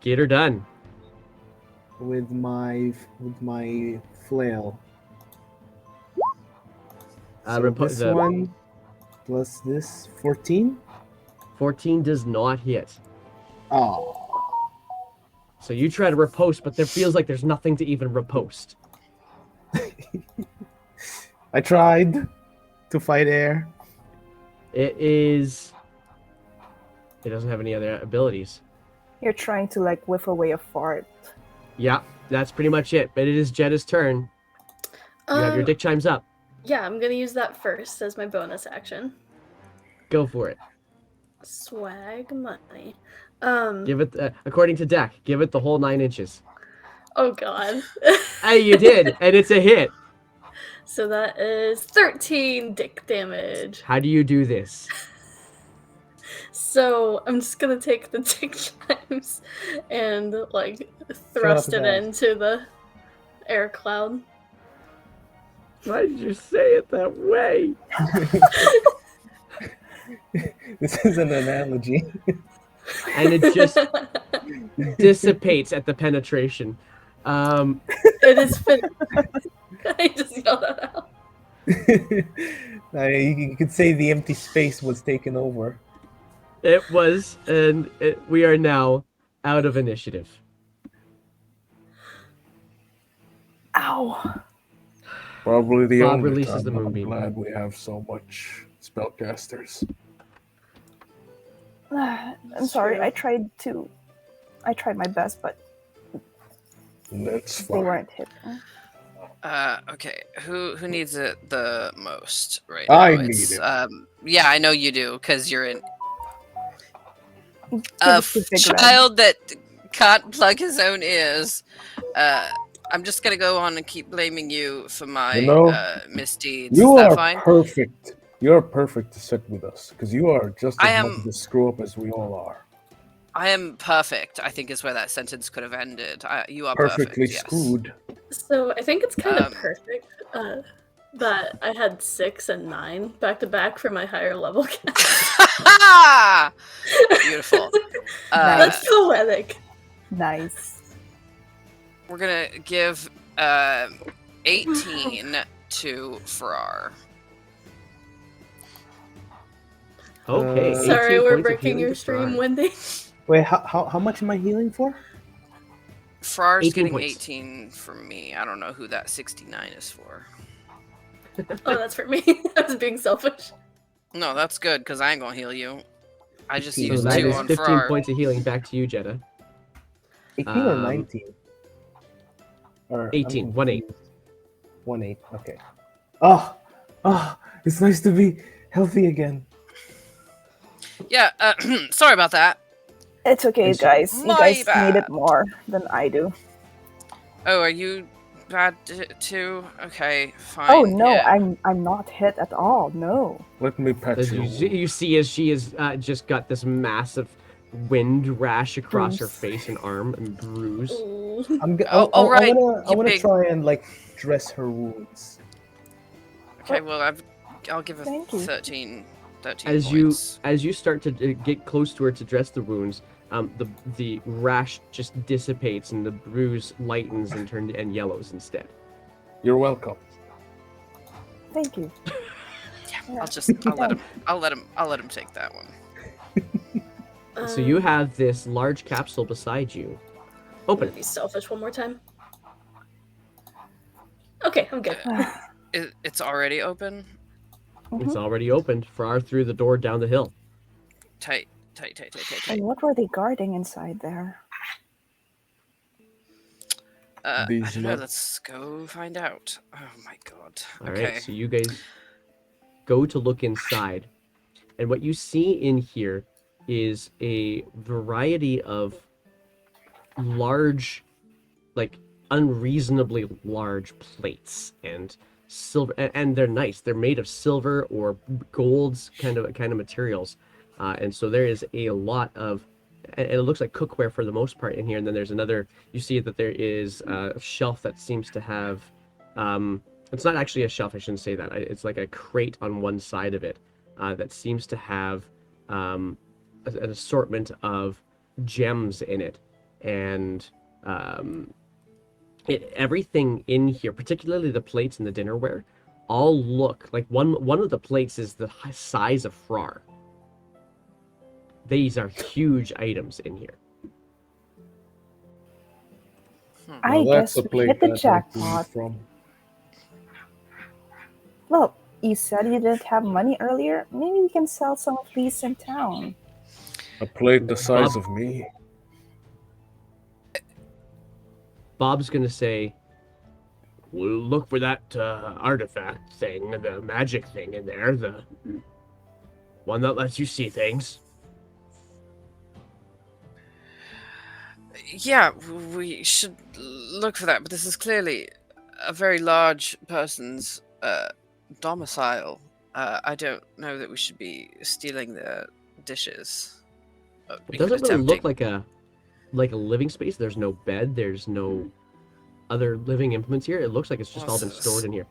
get her done. with my flail. So this one plus this 14. 14 does not hit. Oh, So you try to riposte, but there feels like there's nothing to even riposte. I tried to fight air. It doesn't have any other abilities. You're trying to like whiff away a fart. Yeah, that's pretty much it. But it is Jetta's turn. You have your dick chimes up. Yeah, I'm gonna use that first as my bonus action. Go for it. Swag money. Give it, according to Deck, give it the whole 9 inches. Oh god. Hey, you did, and it's a hit. So that is 13 dick damage. How do you do this? So I'm just gonna take the dick chimes and like thrust it that. into the air cloud. Why did you say it that way? This is an analogy. And it just dissipates at the penetration. It is finished. I just yelled that out. You could say the empty space was taken over. It was, and we are now out of initiative. Ow. Probably the Bob only releases time. the I'm moonbeam. glad we have so much spellcasters. I'm That's sorry. true. I tried my best, but That's they fine. weren't hit. Okay. Who needs it the most right I now? need it. Yeah, I know you do because you're a Give it to Big Red. child that can't plug his own ears. I'm just gonna go on and keep blaming you for my You know, misdeeds. You Is that are fine? perfect. You're perfect to sit with us because you are just I as much am- of a screw up as we all are. I am perfect. I think is where that sentence could have ended. You are Perfectly perfect. Yes. screwed. So I think it's kind of Um, perfect that I had 6 and 9 back to back for my higher level cast. Beautiful. That's poetic. Nice. We're gonna give 18 to Farrar. Okay. 18 Sorry, we're points of breaking healing your to stream, Farrar. Wendy. Wait, how much am I healing for? Farrar's 18 getting points. 18 from me. I don't know who that 69 is for. Oh, that's for me. I was being selfish. No, that's good because I ain't gonna heal you. I just 18 So used that 2 is on 15 Farrar. points of healing back to you, Jeddah. 18 or Um, 19? Or 18, 1-8. 1-8. Okay. Oh, it's nice to be healthy again. Yeah, sorry about that. It's okay, It's- guys. You My guys bad. need it more than I do. Oh, are you bad too? Okay, fine. Oh no, yeah. I'm not hit at all. No. Let me pat As your you, wound. you see as she has just got this massive wind rash across her Bruise. face and arm and bruise. Ooh. All right, I you wanna big- try and like dress her wounds. Okay, well I'll give her Thank you. 13 As points. you start to get close to her to dress the wounds, the rash just dissipates and the bruise lightens and yellows instead. You're welcome. Thank you. Yeah, I'll let him take that one. So you have this large capsule beside you. I'm Open gonna be selfish one more time. Okay, I'm good. It's already open. It's already opened. Farrar through the door down the hill. Tight. And what were they guarding inside there? I These don't know. nuts. Let's go find out. Oh my god. All Okay. right, so you guys go to look inside, and what you see in here is a variety of large, like unreasonably large plates and silver, and they're nice. They're made of silver or golds kind of materials, and so there is a lot of. And it looks like cookware for the most part in here. And then there's another. You see that there is a shelf that seems to have. It's not actually a shelf. I shouldn't say that. It's like a crate on one side of it that seems to have an assortment of gems in it, and everything in here, particularly the plates and the dinnerware, all look like one of the plates is the size of Farrar. These are huge items in here. I Now that's guess a we plate hit the I'd like to eat jackpot. from. Well, you said you didn't have money earlier. Maybe we can sell some of these in town. A plate the size Bob- of me. Bob's gonna say, "We'll look for that artifact thing, the magic thing in there, the one that lets you see things." Yeah, we should look for that, but this is clearly a very large person's domicile. I don't know that we should be stealing their dishes. It doesn't really look like a living space. There's no bed. There's no other living implements here. It looks like it's just all been stored in here.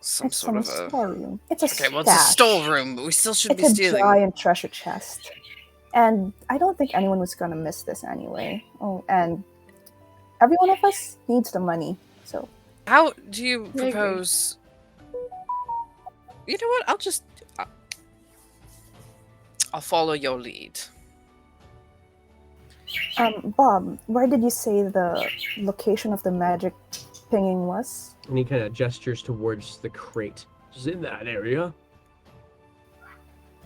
Some It's sort some of a. storeroom. It's a Okay, well, stash. it's a storeroom, but we still shouldn't It's be a stealing. giant treasure chest. And I don't think anyone was gonna miss this anyway. Oh, and every one of us needs the money. So How do you agree. propose? You know what? I'll follow your lead. Bob, where did you say the location of the magic pinging was. And he kind of gestures towards the crate. It's in that area.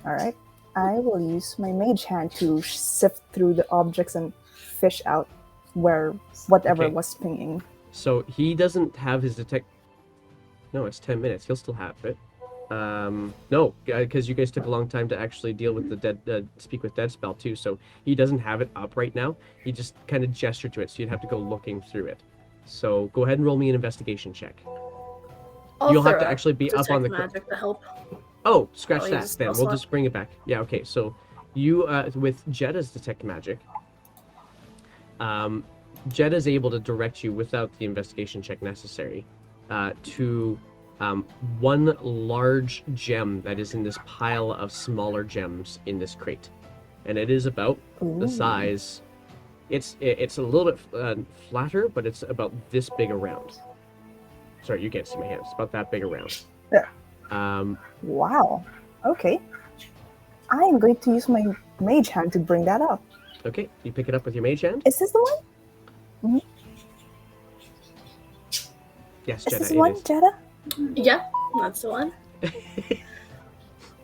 All right. I will use my mage hand to sift through the objects and fish out whatever Okay. was pinging. So he doesn't have his detect. No, it's 10 minutes. He'll still have it. No, because you guys took a long time to actually deal with the dead, speak with dead spell too. So he doesn't have it up right now. He just kind of gestured to it, so you'd have to go looking through it. So go ahead and roll me an investigation check. You'll have to actually be up on the. magic to help. Oh, scratch I'll that. use Then spell we'll slot. just bring it back. Yeah. Okay. So you with Jetta's detect magic. Jetta's able to direct you without the investigation check necessary to one large gem that is in this pile of smaller gems in this crate, and it is about the Ooh. size. It's a little bit flatter, but it's about this big around. Sorry, you can't see my hands. It's about that big around. Yeah. Um, Wow. Okay. I am going to use my mage hand to bring that up. okay, you pick it up with your mage hand. Is this the one? Yes, Is Jetta, this it the one, is. Jetta? Yeah, that's the one.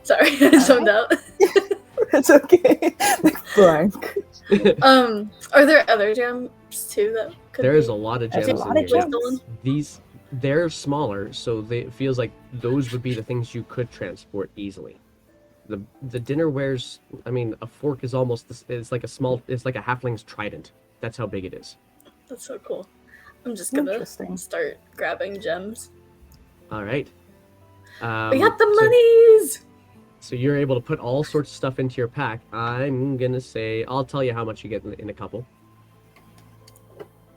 Sorry, I zoned out. It's okay. Like blank. Are there other gems too that could There is be? a lot of There's gems a in lot here. of yeah. gems. These, they're smaller, so it feels like those would be the things you could transport easily. The dinnerwares, I mean, a fork is almost it's like a halfling's trident. That's how big it is. That's so cool. I'm just gonna Interesting. start grabbing gems. All right. We got the so- monies! So you're able to put all sorts of stuff into your pack. I'm gonna say I'll tell you how much you get in a couple.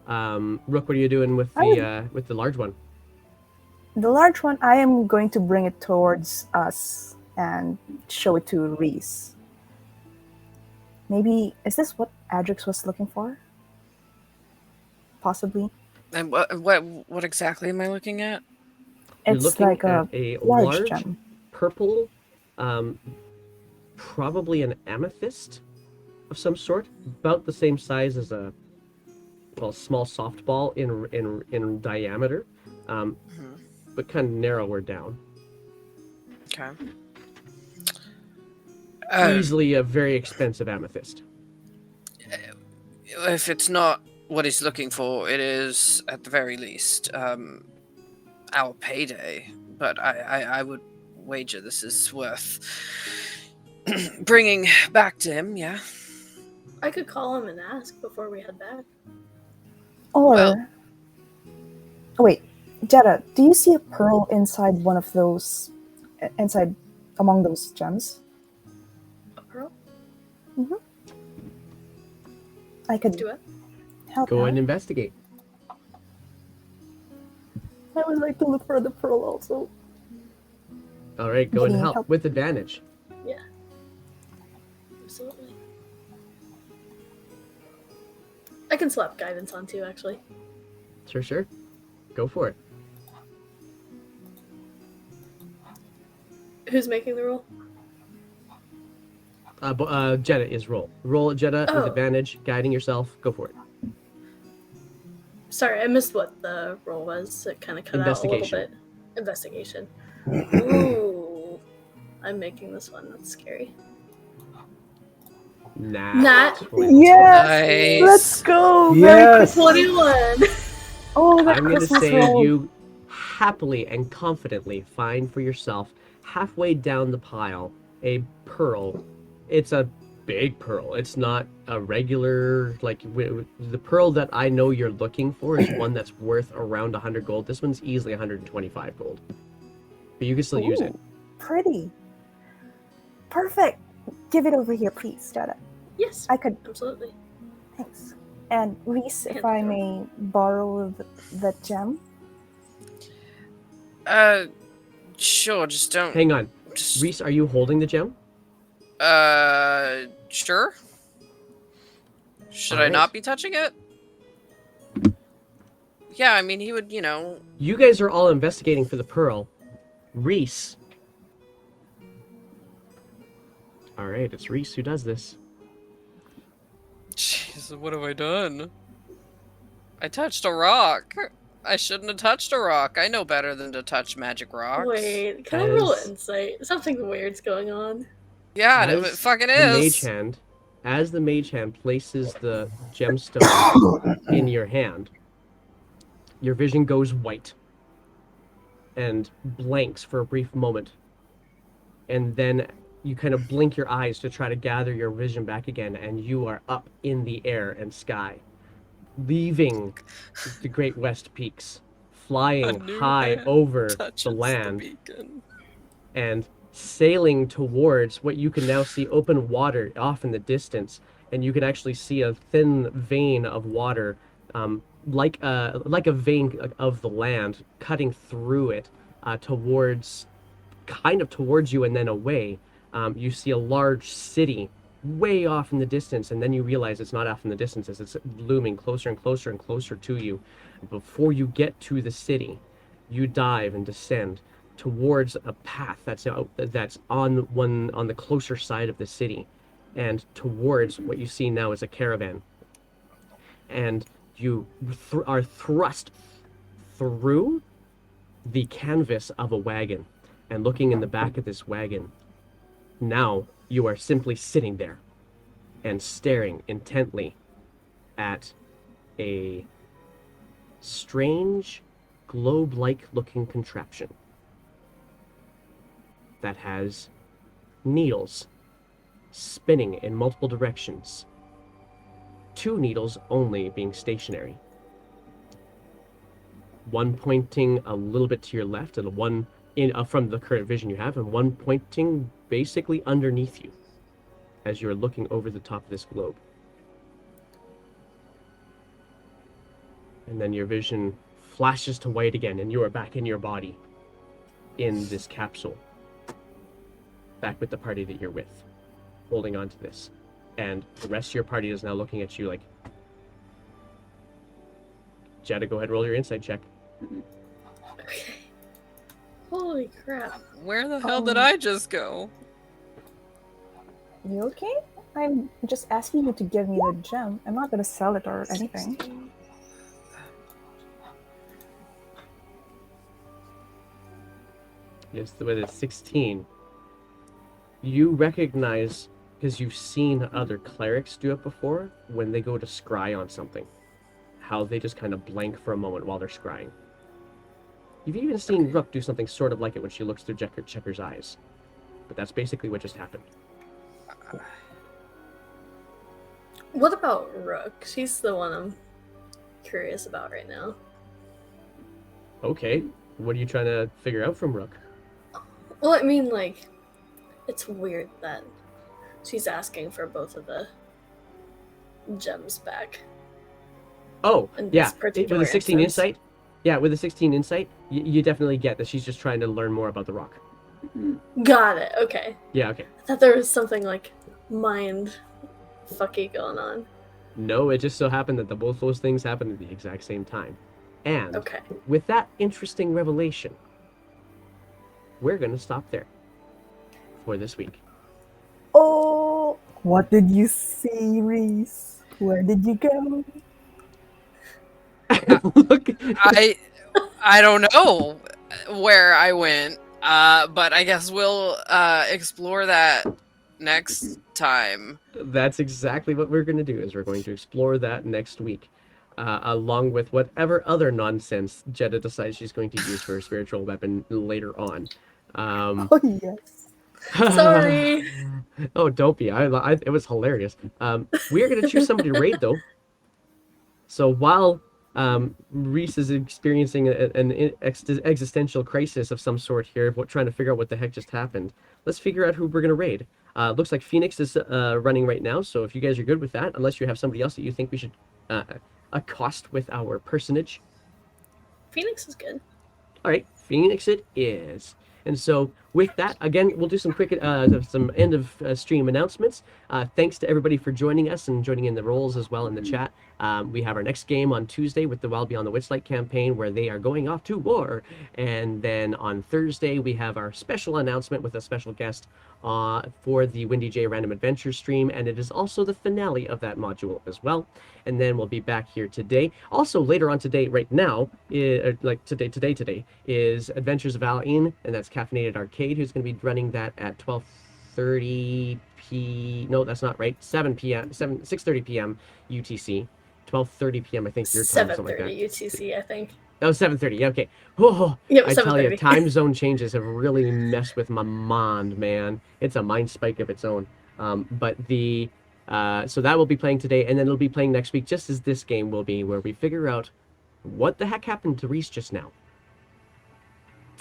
Rook, what are you doing with the large one? The large one, I am going to bring it towards us and show it to Reese. Maybe, is this what Adrix was looking for? Possibly. And what exactly am I looking at? You're It's looking like at a a large gem. purple, probably an amethyst of some sort, about the same size as a small softball in diameter, but kind of narrower down. Okay. Easily a very expensive amethyst. If it's not what he's looking for, it is at the very least our payday. But I would wager this is worth bringing back to him. Yeah. I could call him and ask before we head back. Or, Well- wait, Jetta, do you see a pearl inside one of those, among those gems? A pearl? I could Do it? help Go out. and investigate. I would like to look for the pearl also. All right, go and Can you help help? with advantage. Yeah. Absolutely. I can slap guidance on too, actually. Sure. Go for it. Who's making the roll? Jetta is roll. Roll at Jetta with Oh. advantage, guiding yourself. Go for it. Sorry, I missed what the roll was. It kind of cut out a little Investigation. bit. Investigation. Ooh. I'm making this one. That's scary. Nat. 20. Nice. Let's go! Yes! Very Christmas. 21! Oh, that I'm going to Christmas say roll. you happily and confidently find for yourself, halfway down the pile, a pearl. It's a big pearl. It's not a regular, the pearl that I know you're looking for is one that's worth around 100 gold. This one's easily 125 gold. But you can still use it. Ooh, pretty. Perfect. Give it over here, please, Jetta. Yes, I could. absolutely. Thanks. And Reese, if Hand I the may borrow the gem. Sure. Just don't. Hang on. Just, Reese, are you holding the gem? Sure. Should I Alright. not be touching it? Yeah, I mean, he would, You guys are all investigating for the pearl. Reese. All right, it's Reese who does this. Jeez, what have I done? I touched a rock. I shouldn't have touched a rock. I know better than to touch magic rocks. Wait, can I roll As- insight? Something weird's going on. Yeah, it As fucking the mage is. hand, as the mage hand places the gemstone in your hand, your vision goes white and blanks for a brief moment, and then you kind of blink your eyes to try to gather your vision back again, and you are up in the air and sky, leaving the Great West Peaks, flying A new high hand over the touches land, beacon. and sailing towards what you can now see open water off in the distance, and you can actually see a thin vein of water, like a vein of the land cutting through it, towards kind of towards you and then away. You see a large city way off in the distance, and then you realize it's not off in the distance as it's looming closer and closer and closer to you. Before you get to the city, you dive and descend towards a path that's on the closer side of the city, and towards what you see now is a caravan, and you are thrust through the canvas of a wagon, and looking in the back of this wagon, now you are simply sitting there and staring intently at a strange globe-like looking contraption that has needles spinning in multiple directions, 2 needles only being stationary, one pointing a little bit to your left and one from the current vision you have, and one pointing basically underneath you as you're looking over the top of this globe. And then your vision flashes to white again, and you are back in your body in this capsule, back with the party that you're with, holding on to this. And the rest of your party is now looking at you like, Jetta, go ahead, roll your insight check. Okay. Holy crap. Where the hell did I just go? You okay? I'm just asking you to give me the gem. I'm not gonna sell it or anything. 16. Yes, with a 16. You recognize, because you've seen other clerics do it before, when they go to scry on something, how they just kind of blank for a moment while they're scrying. You've even seen Rook do something sort of like it when she looks through Checker's eyes. But that's basically what just happened. What about Rook? She's the one I'm curious about right now. Okay, what are you trying to figure out from Rook? Well, I mean, like, it's weird that she's asking for both of the gems back. Oh, In yeah, this particular with a 16 instance. insight? Yeah, with a 16 insight, you definitely get that she's just trying to learn more about the rock. Got it, okay. Yeah, okay. I thought there was something, like, mind fucky going on. No, it just so happened that both those things happened at the exact same time. And Okay. with that interesting revelation, we're going to stop there for this week. Oh, what did you see, Reese? Where did you go? Look, I don't know where I went, but I guess we'll explore that next time. that's exactly what we're going to do. Is we're going to explore that next week, along with whatever other nonsense Jetta decides she's going to use for her spiritual weapon later on. Oh, yes. Sorry. Oh, don't be. It was hilarious. We are going to choose somebody to raid, though. So while Reese is experiencing an existential crisis of some sort here, trying to figure out what the heck just happened, let's figure out who we're going to raid. Looks like Phoenix is running right now, so if you guys are good with that, unless you have somebody else that you think we should accost with our personage. Phoenix is good. All right, Phoenix it is. And so with that, again, we'll do some quick, some end of stream announcements. Thanks to everybody for joining us and joining in the roles as well in the chat. We have our next game on Tuesday with the Wild Beyond the Witchlight campaign, where they are going off to war. And then on Thursday, we have our special announcement with a special guest for the Windy J Random Adventure stream, and it is also the finale of that module as well. And then we'll be back here today. Also, later on today, right now, today is Adventures of Al-Ain, and that's Caffeinated Arcade, who's going to be running that at 12:30 p. No, that's not right. 7 p.m. 6:30 p.m. UTC. 12:30 p.m. I think your time, something like that. 7:30 UTC, I think. Oh, 7:30. Okay. Oh, Yep, I tell you, 7:30. time zone changes have really messed with my mind, man. It's a mind spike of its own. But the so that will be playing today, and then it'll be playing next week, just as this game will be, where we figure out what the heck happened to Reese just now.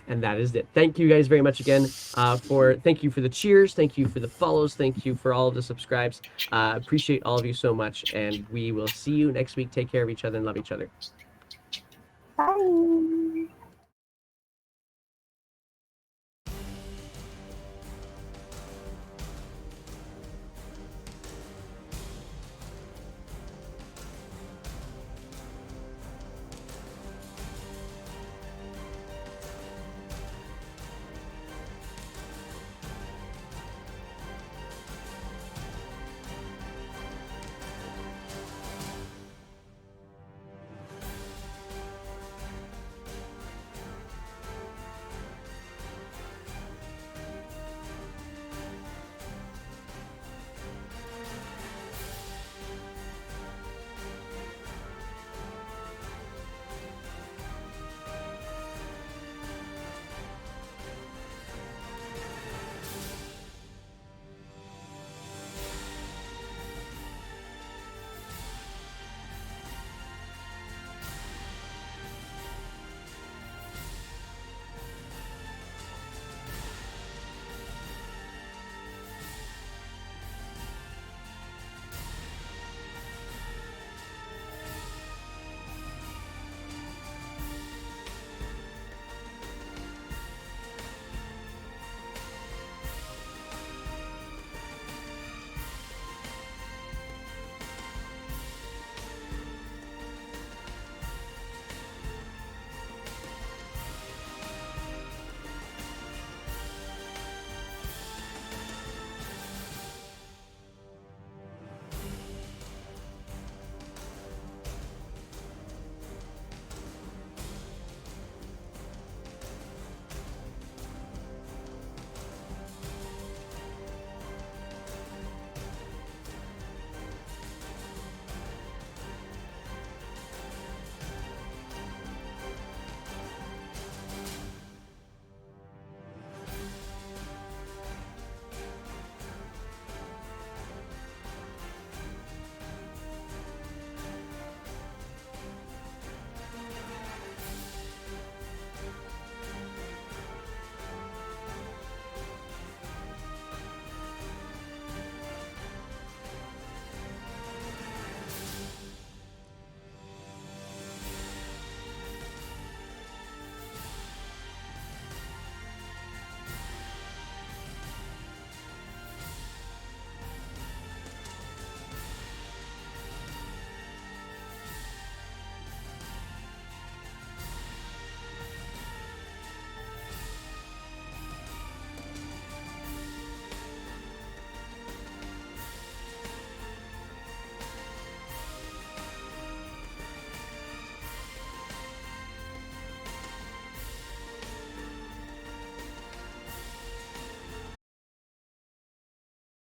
And that is it. Thank you guys very much again thank you for the cheers, thank you for the follows, thank you for all of the subscribes. Appreciate all of you so much, and we will see you next week. Take care of each other and love each other. Bye.